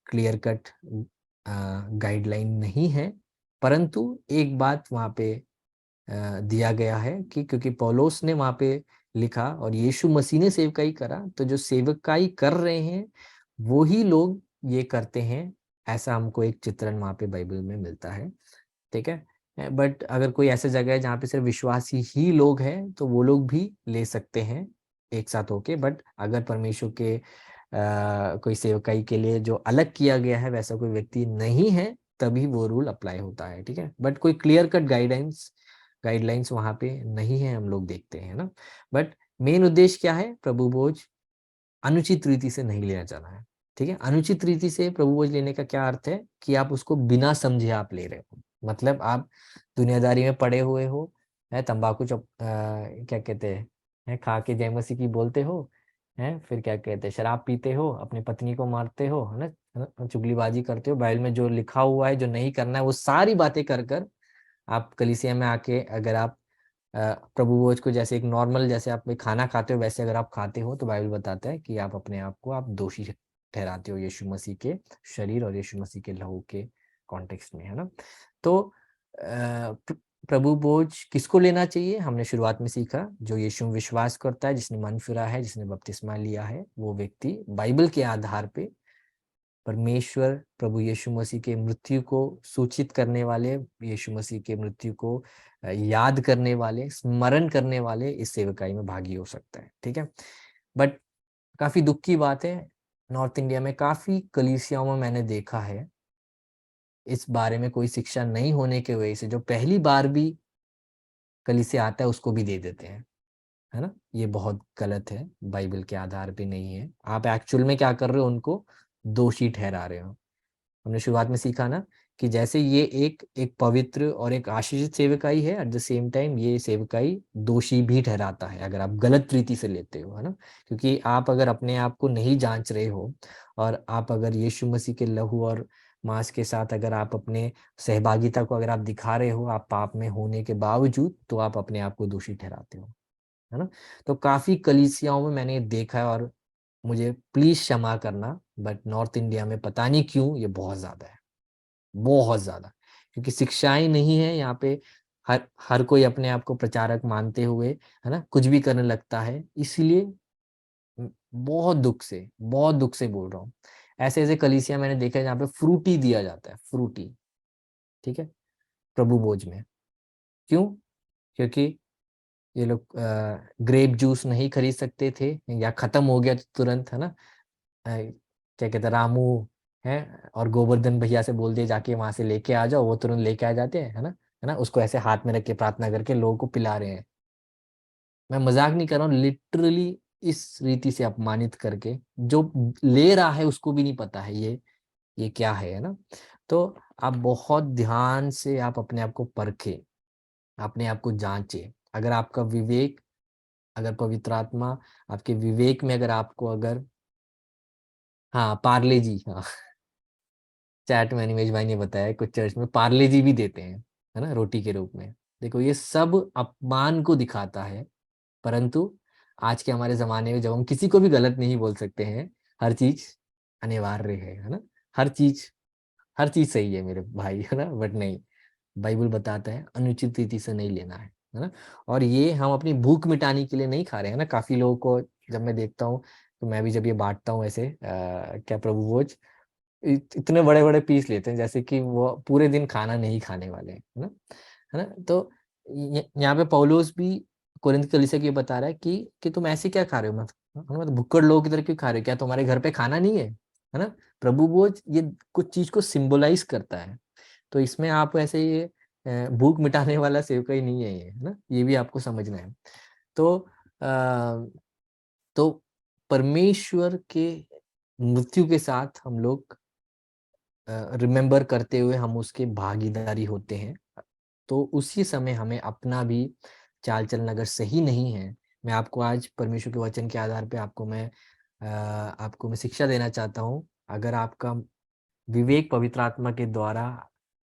क्लियर कट गाइडलाइन नहीं है, परंतु एक बात वहां पे दिया गया है कि क्योंकि पौलुस ने वहां पे लिखा और यीशु मसीह ने सेवकाई करा, तो जो सेवकाई कर रहे हैं वो ही लोग ये करते हैं, ऐसा हमको एक चित्रण वहां पे बाइबल में मिलता है। ठीक है, बट अगर कोई ऐसी जगह है जहाँ पे सिर्फ विश्वासी ही लोग हैं तो वो लोग भी ले सकते हैं एक साथ होके। बट अगर परमेश्वर के कोई सेवकाई के लिए जो अलग किया गया है वैसा कोई व्यक्ति नहीं है, तभी वो रूल अप्लाई होता है। ठीक है, बट कोई क्लियर कट गाइडलाइंस वहां पे नहीं है, हम लोग देखते हैं ना। बट मेन उद्देश्य क्या है, प्रभु भोज अनुचित रीति से नहीं लेना चाहना है। ठीक है, अनुचित रीति से प्रभु भोज लेने का क्या अर्थ है, कि आप उसको बिना समझे आप ले रहे हो। मतलब आप दुनियादारी में पड़े हुए हो, है, तंबाकू क्या कहते हैं, खा के जय मसीह की बोलते हो, है, फिर क्या कहते हैं, शराब पीते हो, अपनी पत्नी को मारते हो, है ना, चुगलीबाजी करते हो, बाइबल में जो लिखा हुआ है जो नहीं करना है वो सारी बातें कर कर आप कलीसिया में आके अगर आप प्रभु भोज को जैसे एक नॉर्मल, जैसे आप कोई खाना खाते हो वैसे अगर आप खाते हो, तो बाइबल बताता है कि आप अपने आप को आप दोषी ठहराते हो यीशु मसीह के शरीर और यीशु मसीह के लहू के कॉन्टेक्स्ट में, है ना। तो प्रभु भोज किसको लेना चाहिए, हमने शुरुआत में सीखा, जो यीशु में विश्वास करता है, जिसने मन फिरा है, जिसने बपतिस्मा लिया है, वो व्यक्ति बाइबल के आधार पे परमेश्वर प्रभु यीशु मसीह के मृत्यु को सूचित करने वाले, यीशु मसीह के मृत्यु को याद करने वाले, स्मरण करने वाले इस सेवकाई में भागी हो सकता है। ठीक है, बट काफी दुख की बात है, नॉर्थ इंडिया में काफी कलीसियाओं में मैंने देखा है इस बारे में कोई शिक्षा नहीं होने की वजह से जो पहली बार भी कलीसिया आता है उसको भी दे देते हैं, है ना। ये बहुत गलत है, बाइबल के आधार पे नहीं है। आप एक्चुअल में क्या कर रहे हो, उनको दोषी ठहरा रहे हो। हमने शुरुआत में सीखा ना कि जैसे ये एक एक पवित्र और एक आशीषित सेवकाई है, एट द सेम टाइम ये सेवकाई दोषी भी ठहराता है अगर आप गलत रीति से लेते हो, है ना। क्योंकि आप अगर अपने आप को नहीं जांच रहे हो और आप अगर यीशु मसीह के लहू और मांस के साथ अगर आप अपने सहभागिता को अगर आप दिखा रहे हो आप पाप में होने के बावजूद, तो आप अपने आप को दोषी ठहराते हो, है ना। तो काफी कलीसियाओं में मैंने ये देखा है, और मुझे प्लीज क्षमा करना, बट नॉर्थ इंडिया में पता नहीं क्यों ये बहुत ज्यादा है, बहुत ज्यादा। क्योंकि शिक्षाएं नहीं है यहाँ पे, हर हर कोई अपने आप को प्रचारक मानते हुए, है ना, कुछ भी करने लगता है। इसलिए बहुत दुख से बोल रहा हूँ, ऐसे ऐसे कलीसिया मैंने देखा है जहाँ पे फ्रूटी दिया जाता है, फ्रूटी, ठीक है, प्रभु भोज में। क्यों? क्योंकि ये लोग ग्रेप जूस नहीं खरीद सकते थे या खत्म हो गया तो तुरंत, है ना, क्या कहते हैं, रामू है और गोवर्धन भैया से बोल दिए जाके वहां से लेके आ जाओ, वो तुरंत लेके आ जाते हैं, है ना, उसको ऐसे हाथ में रख के प्रार्थना करके लोगों को पिला रहे हैं। मैं मजाक नहीं कर रहा हूँ, लिटरली इस रीति से अपमानित करके, जो ले रहा है उसको भी नहीं पता है ये क्या है ना। तो आप बहुत ध्यान से आप अपने आप को परखे, अपने आप को जांचे। अगर आपका विवेक, अगर पवित्र आत्मा आपके विवेक में, अगर आपको अगर, हाँ पार्ले जी, हाँ चैट में अनिमेश भाई ने बताया कुछ चर्च में पार्ले जी भी देते हैं, है ना, रोटी के रूप में। देखो ये सब अपमान को दिखाता है, परंतु आज के हमारे जमाने में जब हम किसी को भी गलत नहीं बोल सकते हैं, हर चीज अनिवार्य है ना। हर चीज हर चीज सही है मेरे भाई, है ना, बट नहीं, बाइबल बताता है अनुचित रीति से नहीं लेना है ना। और ये हम अपनी भूख मिटाने के लिए नहीं खा रहे हैं ना। काफी लोगों को जब मैं देखता हूँ, तो मैं भी जब ये बांटता हूँ ऐसे क्या प्रभु भोज, इतने बड़े बड़े पीस लेते हैं जैसे कि वो पूरे दिन खाना नहीं खाने वाले हैं, है ना। तो यहाँ पे पौलुस भी कोरिन्थ कलीसिया को ये बता रहा है कि तुम ऐसे क्या खा रहे हो, मतलब भुक्कड़ लोगों की तरह क्यों खा रहे हो, क्या तुम्हारे घर पे खाना नहीं है ना। प्रभु भोज ये कुछ चीज को सिंबलाइज करता है। तो इसमें आप ऐसे ये भूख मिटाने वाला सेवकाई नहीं है ये, है ना, ये भी आपको समझना है। तो तो परमेश्वर के मृत्यु के साथ हम लोग रिमेम्बर करते हुए हम उसके भागीदारी होते हैं। तो उसी समय हमें अपना भी चाल चलन अगर सही नहीं है, मैं आपको आज परमेश्वर के वचन के आधार पे आपको मैं शिक्षा देना चाहता हूँ। अगर आपका विवेक पवित्र आत्मा के द्वारा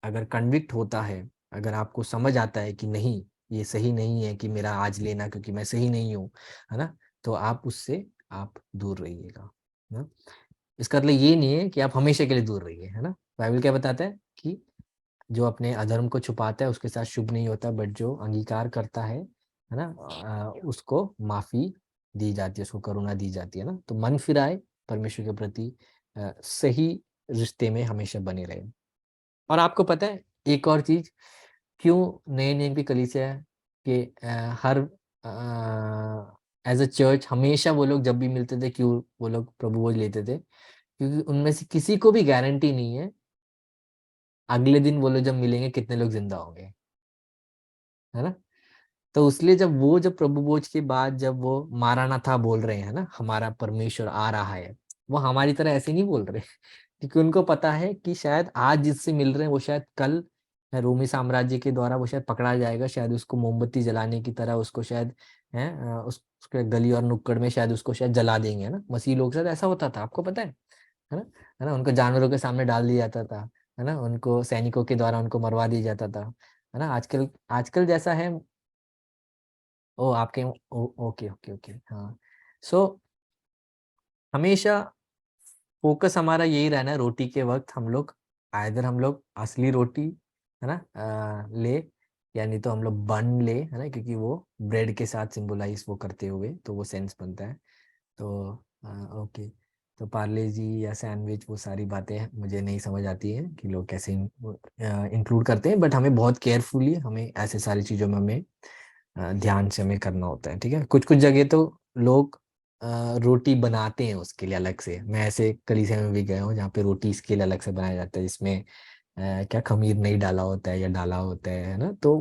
अगर कन्विक्ट होता है, अगर आपको समझ आता है कि नहीं ये सही नहीं है कि मेरा आज लेना क्योंकि मैं सही नहीं हूँ, है ना, तो आप उससे आप दूर रहिएगा, है ना। इसका मतलब ये नहीं है कि आप हमेशा के लिए दूर रहिए, है ना। बाइबल क्या बताता है कि जो अपने अधर्म को छुपाता है उसके साथ शुभ नहीं होता, बट जो अंगीकार करता है ना, उसको माफी दी जाती है, उसको करुणा दी जाती है ना। तो मन फिराए, परमेश्वर के प्रति सही रिश्ते में हमेशा बने रहे। और आपको पता है एक और चीज, क्यों नए नियम की कलीसिया के हर एज अ चर्च हमेशा वो लोग जब भी मिलते थे, क्यों वो लोग प्रभु भोज लेते थे? क्योंकि उनमें से किसी को भी गारंटी नहीं है अगले दिन वो लोग जब मिलेंगे कितने लोग जिंदा होंगे, है ना। तो इसलिए जब प्रभु भोज के बाद जब वो मारानाथा बोल रहे हैं ना, हमारा परमेश्वर आ रहा है, वो हमारी तरह ऐसे नहीं बोल रहे क्योंकि उनको पता है कि शायद आज जिससे मिल रहे हैं वो शायद कल रोमी साम्राज्य के द्वारा वो शायद पकड़ा जाएगा, शायद उसको मोमबत्ती जलाने की तरह उसको शायद उसके गली और नुक्कड़ में शायद उसको शायद जला देंगे, है ना। मसीह लोग साथ ऐसा होता था, आपको पता है ना। है ना, उनको जानवरों के सामने डाल दिया जाता था, है ना, उनको सैनिकों के द्वारा उनको मरवा दिया जाता था, है ना। आजकल आजकल जैसा है, ओ आपके ओके ओके ओके, हाँ। सो हमेशा फोकस हमारा यही रहना है, रोटी के वक्त हम लोग आइदर हम लोग असली रोटी, है ना, ले, या नहीं तो हम लोग बन ले, है ना, क्योंकि वो ब्रेड के साथ सिंबलाइज वो करते हुए तो वो सेंस बनता है। तो ओके, तो पार्ले जी या सैंडविच, वो सारी बातें मुझे नहीं समझ आती हैं कि लोग कैसे इंक्लूड करते हैं, बट हमें बहुत केयरफुली हमें ऐसे सारी चीज़ों में हमें ध्यान से हमें करना होता है। ठीक है, कुछ कुछ जगह तो लोग रोटी बनाते हैं उसके लिए अलग से। मैं ऐसे कलीसिया में भी गया हूँ जहाँ पे रोटी इसके लिए अलग से बनाया जाता है, जिसमें क्या खमीर नहीं डाला होता है या डाला होता है ना। तो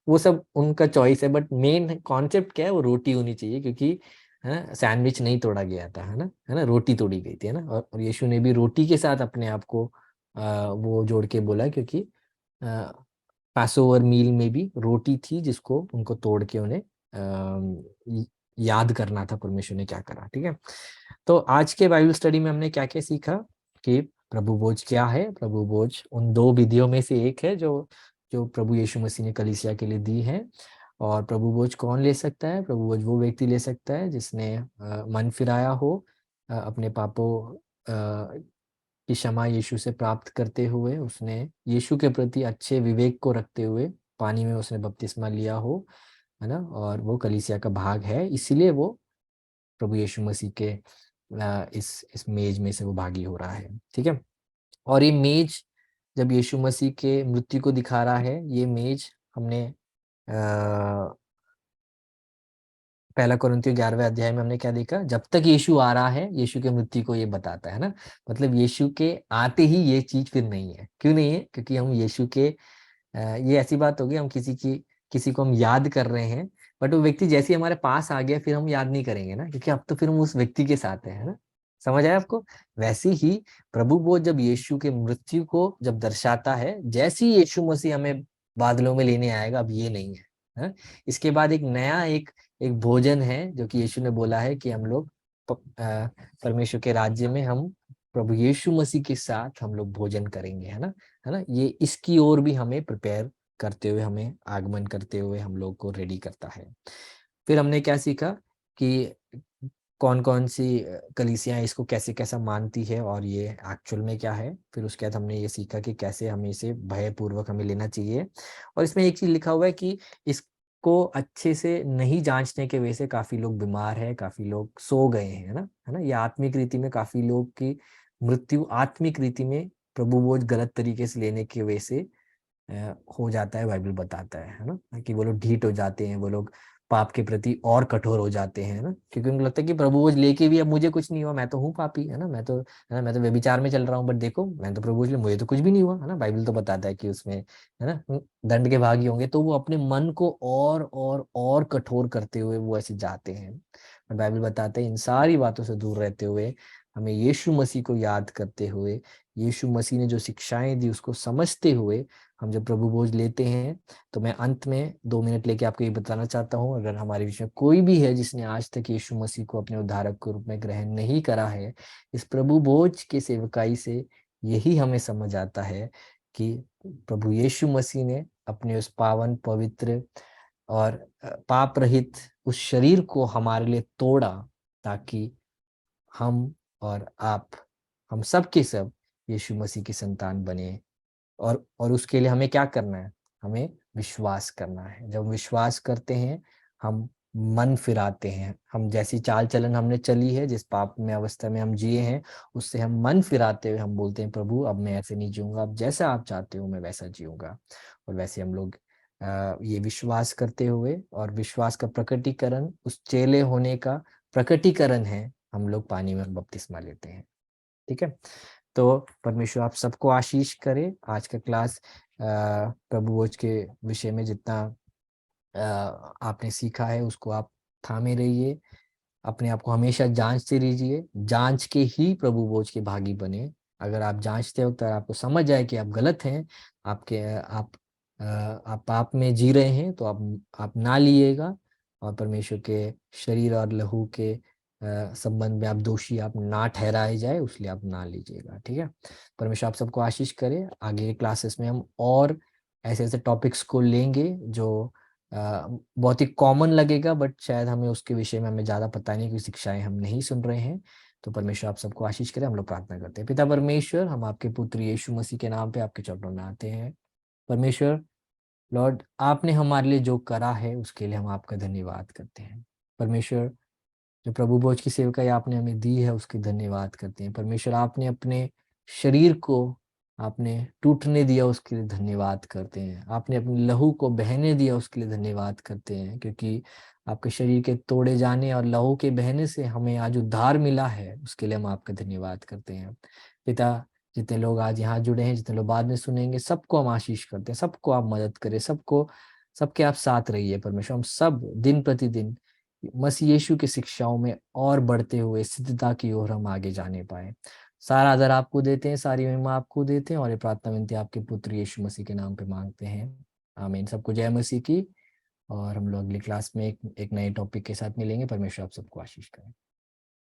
वो सब उनका चॉइस है, बट मेन कॉन्सेप्ट क्या है, वो रोटी होनी चाहिए, क्योंकि है ना सैंडविच नहीं तोड़ा गया था, है ना रोटी तोड़ी गई थी, है ना। और यीशु ने भी रोटी के साथ अपने आप को वो जोड़ के बोला, क्योंकि पासओवर मील में भी रोटी थी जिसको उनको तोड़ के उन्हें याद करना था परमेश्वर ने क्या करा। ठीक है, तो आज के बाइबल स्टडी में हमने क्या क्या सीखा कि प्रभु भोज क्या है। प्रभु भोज उन दो विधियों में से एक है जो जो प्रभु यीशु मसीह ने कलीसिया के लिए दी है। और प्रभु भोज कौन ले सकता है? प्रभु भोज वो व्यक्ति ले सकता है जिसने मन फिराया हो, अपने पापों की क्षमा यीशु से प्राप्त करते हुए, उसने यीशु के प्रति अच्छे विवेक को रखते हुए पानी में उसने बपतिस्मा लिया हो, है ना। और वो कलीसिया का भाग है, इसीलिए वो प्रभु यीशु मसीह के इस मेज में से वो भागी हो रहा है। ठीक है, और ये मेज जब यीशु मसीह के मृत्यु को दिखा रहा है, ये मेज हमने पहला कुरिन्थियों 11वें अध्याय में हमने क्या देखा, जब तक यीशु आ रहा है यीशु के मृत्यु को ये बताता है ना। मतलब यीशु के आते ही ये चीज फिर नहीं है। क्यों नहीं है? क्योंकि हम यीशु के ये ऐसी बात होगी, हम किसी को हम याद कर रहे हैं, बट वो व्यक्ति जैसे ही हमारे पास आ गया फिर हम याद नहीं करेंगे ना, क्योंकि अब तो फिर हम उस व्यक्ति के साथ है ना। समझ आया आपको? वैसे ही प्रभु वो जब यीशु के मृत्यु को जब दर्शाता है, जैसे ही यीशु मसीह हमें बादलों में लेने आएगा, अब ये नहीं है, है? इसके बाद एक नया एक भोजन है जो कि यीशु ने बोला है कि हम लोग परमेश्वर के राज्य में हम प्रभु यीशु मसीह के साथ हम लोग भोजन करेंगे, है ना। ये इसकी ओर भी हमें प्रिपेयर करते हुए, हमें आगमन करते हुए हम लोग को रेडी करता है। फिर हमने क्या सीखा कि कौन कौन सी कलीसियां इसको कैसे कैसा मानती है और ये एक्चुअल में क्या है। फिर उसके बाद हमने ये सीखा कि कैसे हमें इसे भयपूर्वक हमें लेना चाहिए। और इसमें एक चीज लिखा हुआ है कि इसको अच्छे से नहीं जांचने के वजह से काफी लोग बीमार है, काफी लोग सो गए हैं, है ना। ये आत्मिक रीति में काफी लोग की मृत्यु आत्मिक रीति में प्रभु बोझ गलत तरीके से लेने की वजह से हो जाता है। बाइबल बताता है ना, कि वो लोग ढीठ हो जाते हैं, वो लोग पाप के प्रति और कठोर हो जाते हैं ना, क्योंकि उनको लगता है कि प्रभु बोझ लेके भी अब मुझे कुछ नहीं हुआ, मैं तो हूँ पापी, है ना। मैं तो व्यभिचार में चल रहा हूँ, बट देखो मैं तो प्रभु बोझ मुझे तो कुछ भी नहीं हुआ, है ना। बाइबल तो बताता है कि उसमें, है ना, दंड के भागी होंगे। तो वो अपने मन को और कठोर करते हुए वो ऐसे जाते हैं। और बाइबल बताते हैं इन सारी बातों से दूर रहते हुए, हमें यीशु मसीह को याद करते हुए, यीशु मसीह ने जो शिक्षाएं दी उसको समझते हुए हम जब प्रभु भोज लेते हैं। तो मैं अंत में 2 मिनट लेके आपको ये बताना चाहता हूँ, अगर हमारे बीच में कोई भी है जिसने आज तक यीशु मसीह को अपने उद्धारक के रूप में ग्रहण नहीं करा है, इस प्रभु भोज के सेवकाई से यही हमें समझ आता है कि प्रभु यीशु मसीह ने अपने उस पावन पवित्र और पाप रहित उस शरीर को हमारे लिए तोड़ा, ताकि हम और आप, हम सब के सब यीशु मसीह की संतान बने। और उसके लिए हमें क्या करना है? हमें विश्वास करना है। जब विश्वास करते हैं, हम मन फिराते हैं। हम जैसी चाल चलन हमने चली है, जिस पाप में अवस्था में हम जिए हैं, उससे हम मन फिराते हुए हम बोलते हैं, प्रभु अब मैं ऐसे नहीं जीऊंगा, अब जैसा आप चाहते हो मैं वैसा जीऊंगा। और वैसे हम लोग ये विश्वास करते हुए, और विश्वास का प्रकटीकरण उस चेले होने का प्रकटीकरण है, हम लोग पानी में बपतिस्मा लेते हैं। ठीक है, तो परमेश्वर आप सबको आशीष करे। आज का क्लास प्रभु भोज के विषय में जितना आपने सीखा है उसको आप थामे रहिए, अपने आप को हमेशा जांचते रहिए, जांच के ही प्रभु भोज के भागी बने। अगर आप जांचते हो तो आपको समझ जाए कि आप गलत हैं, आप पाप में जी रहे हैं, तो आप ना लिएगा। और परमेश्वर के शरीर और लहू के संबंध में आप दोषी आप ना ठहराए जाए, उसलिए आप ना लीजिएगा। ठीक है, परमेश्वर आप सबको आशीष करे। आगे के क्लासेस में हम और ऐसे ऐसे टॉपिक्स को लेंगे जो बहुत ही कॉमन लगेगा, बट शायद हमें उसके विषय में हमें ज़्यादा पता नहीं, क्योंकि शिक्षाएं हम नहीं सुन रहे हैं। तो परमेश्वर आप सबको आशीष करे। हम लोग प्रार्थना करते हैं। पिता परमेश्वर, हम आपके पुत्र यीशु मसीह के नाम पे आपके चरणों में आते हैं। परमेश्वर, लॉर्ड, आपने हमारे लिए जो करा है उसके लिए हम आपका धन्यवाद करते हैं। परमेश्वर, जो प्रभु भोज की सेवकाई आपने हमें दी है उसके धन्यवाद करते हैं। परमेश्वर आपने अपने शरीर को आपने टूटने दिया उसके लिए धन्यवाद करते हैं। आपने अपने लहू को बहने दिया उसके लिए धन्यवाद करते हैं, क्योंकि आपके शरीर के तोड़े जाने और लहू के बहने से हमें आज उद्धार मिला है, उसके लिए हम आपका धन्यवाद करते हैं। पिता, जितने लोग आज यहाँ जुड़े हैं, जितने लोग बाद में सुनेंगे, सबको हम आशीष करते हैं, सबको आप मदद करें, सबको सबके आप साथ रहिए परमेश्वर। हम सब दिन प्रतिदिन मसीह यीशु की शिक्षाओं में और बढ़ते हुए सिद्धता की ओर हम आगे जाने पाए। सारा आदर आपको देते हैं, सारी महिमा आपको देते हैं, और ये प्रार्थना विनती आपके पुत्र यीशु मसीह के नाम पे मांगते हैं, आमीन। सबको जय मसीह की। और हम लोग अगली क्लास में एक नए टॉपिक के साथ मिलेंगे। परमेश्वर आप सबको आशीष करें।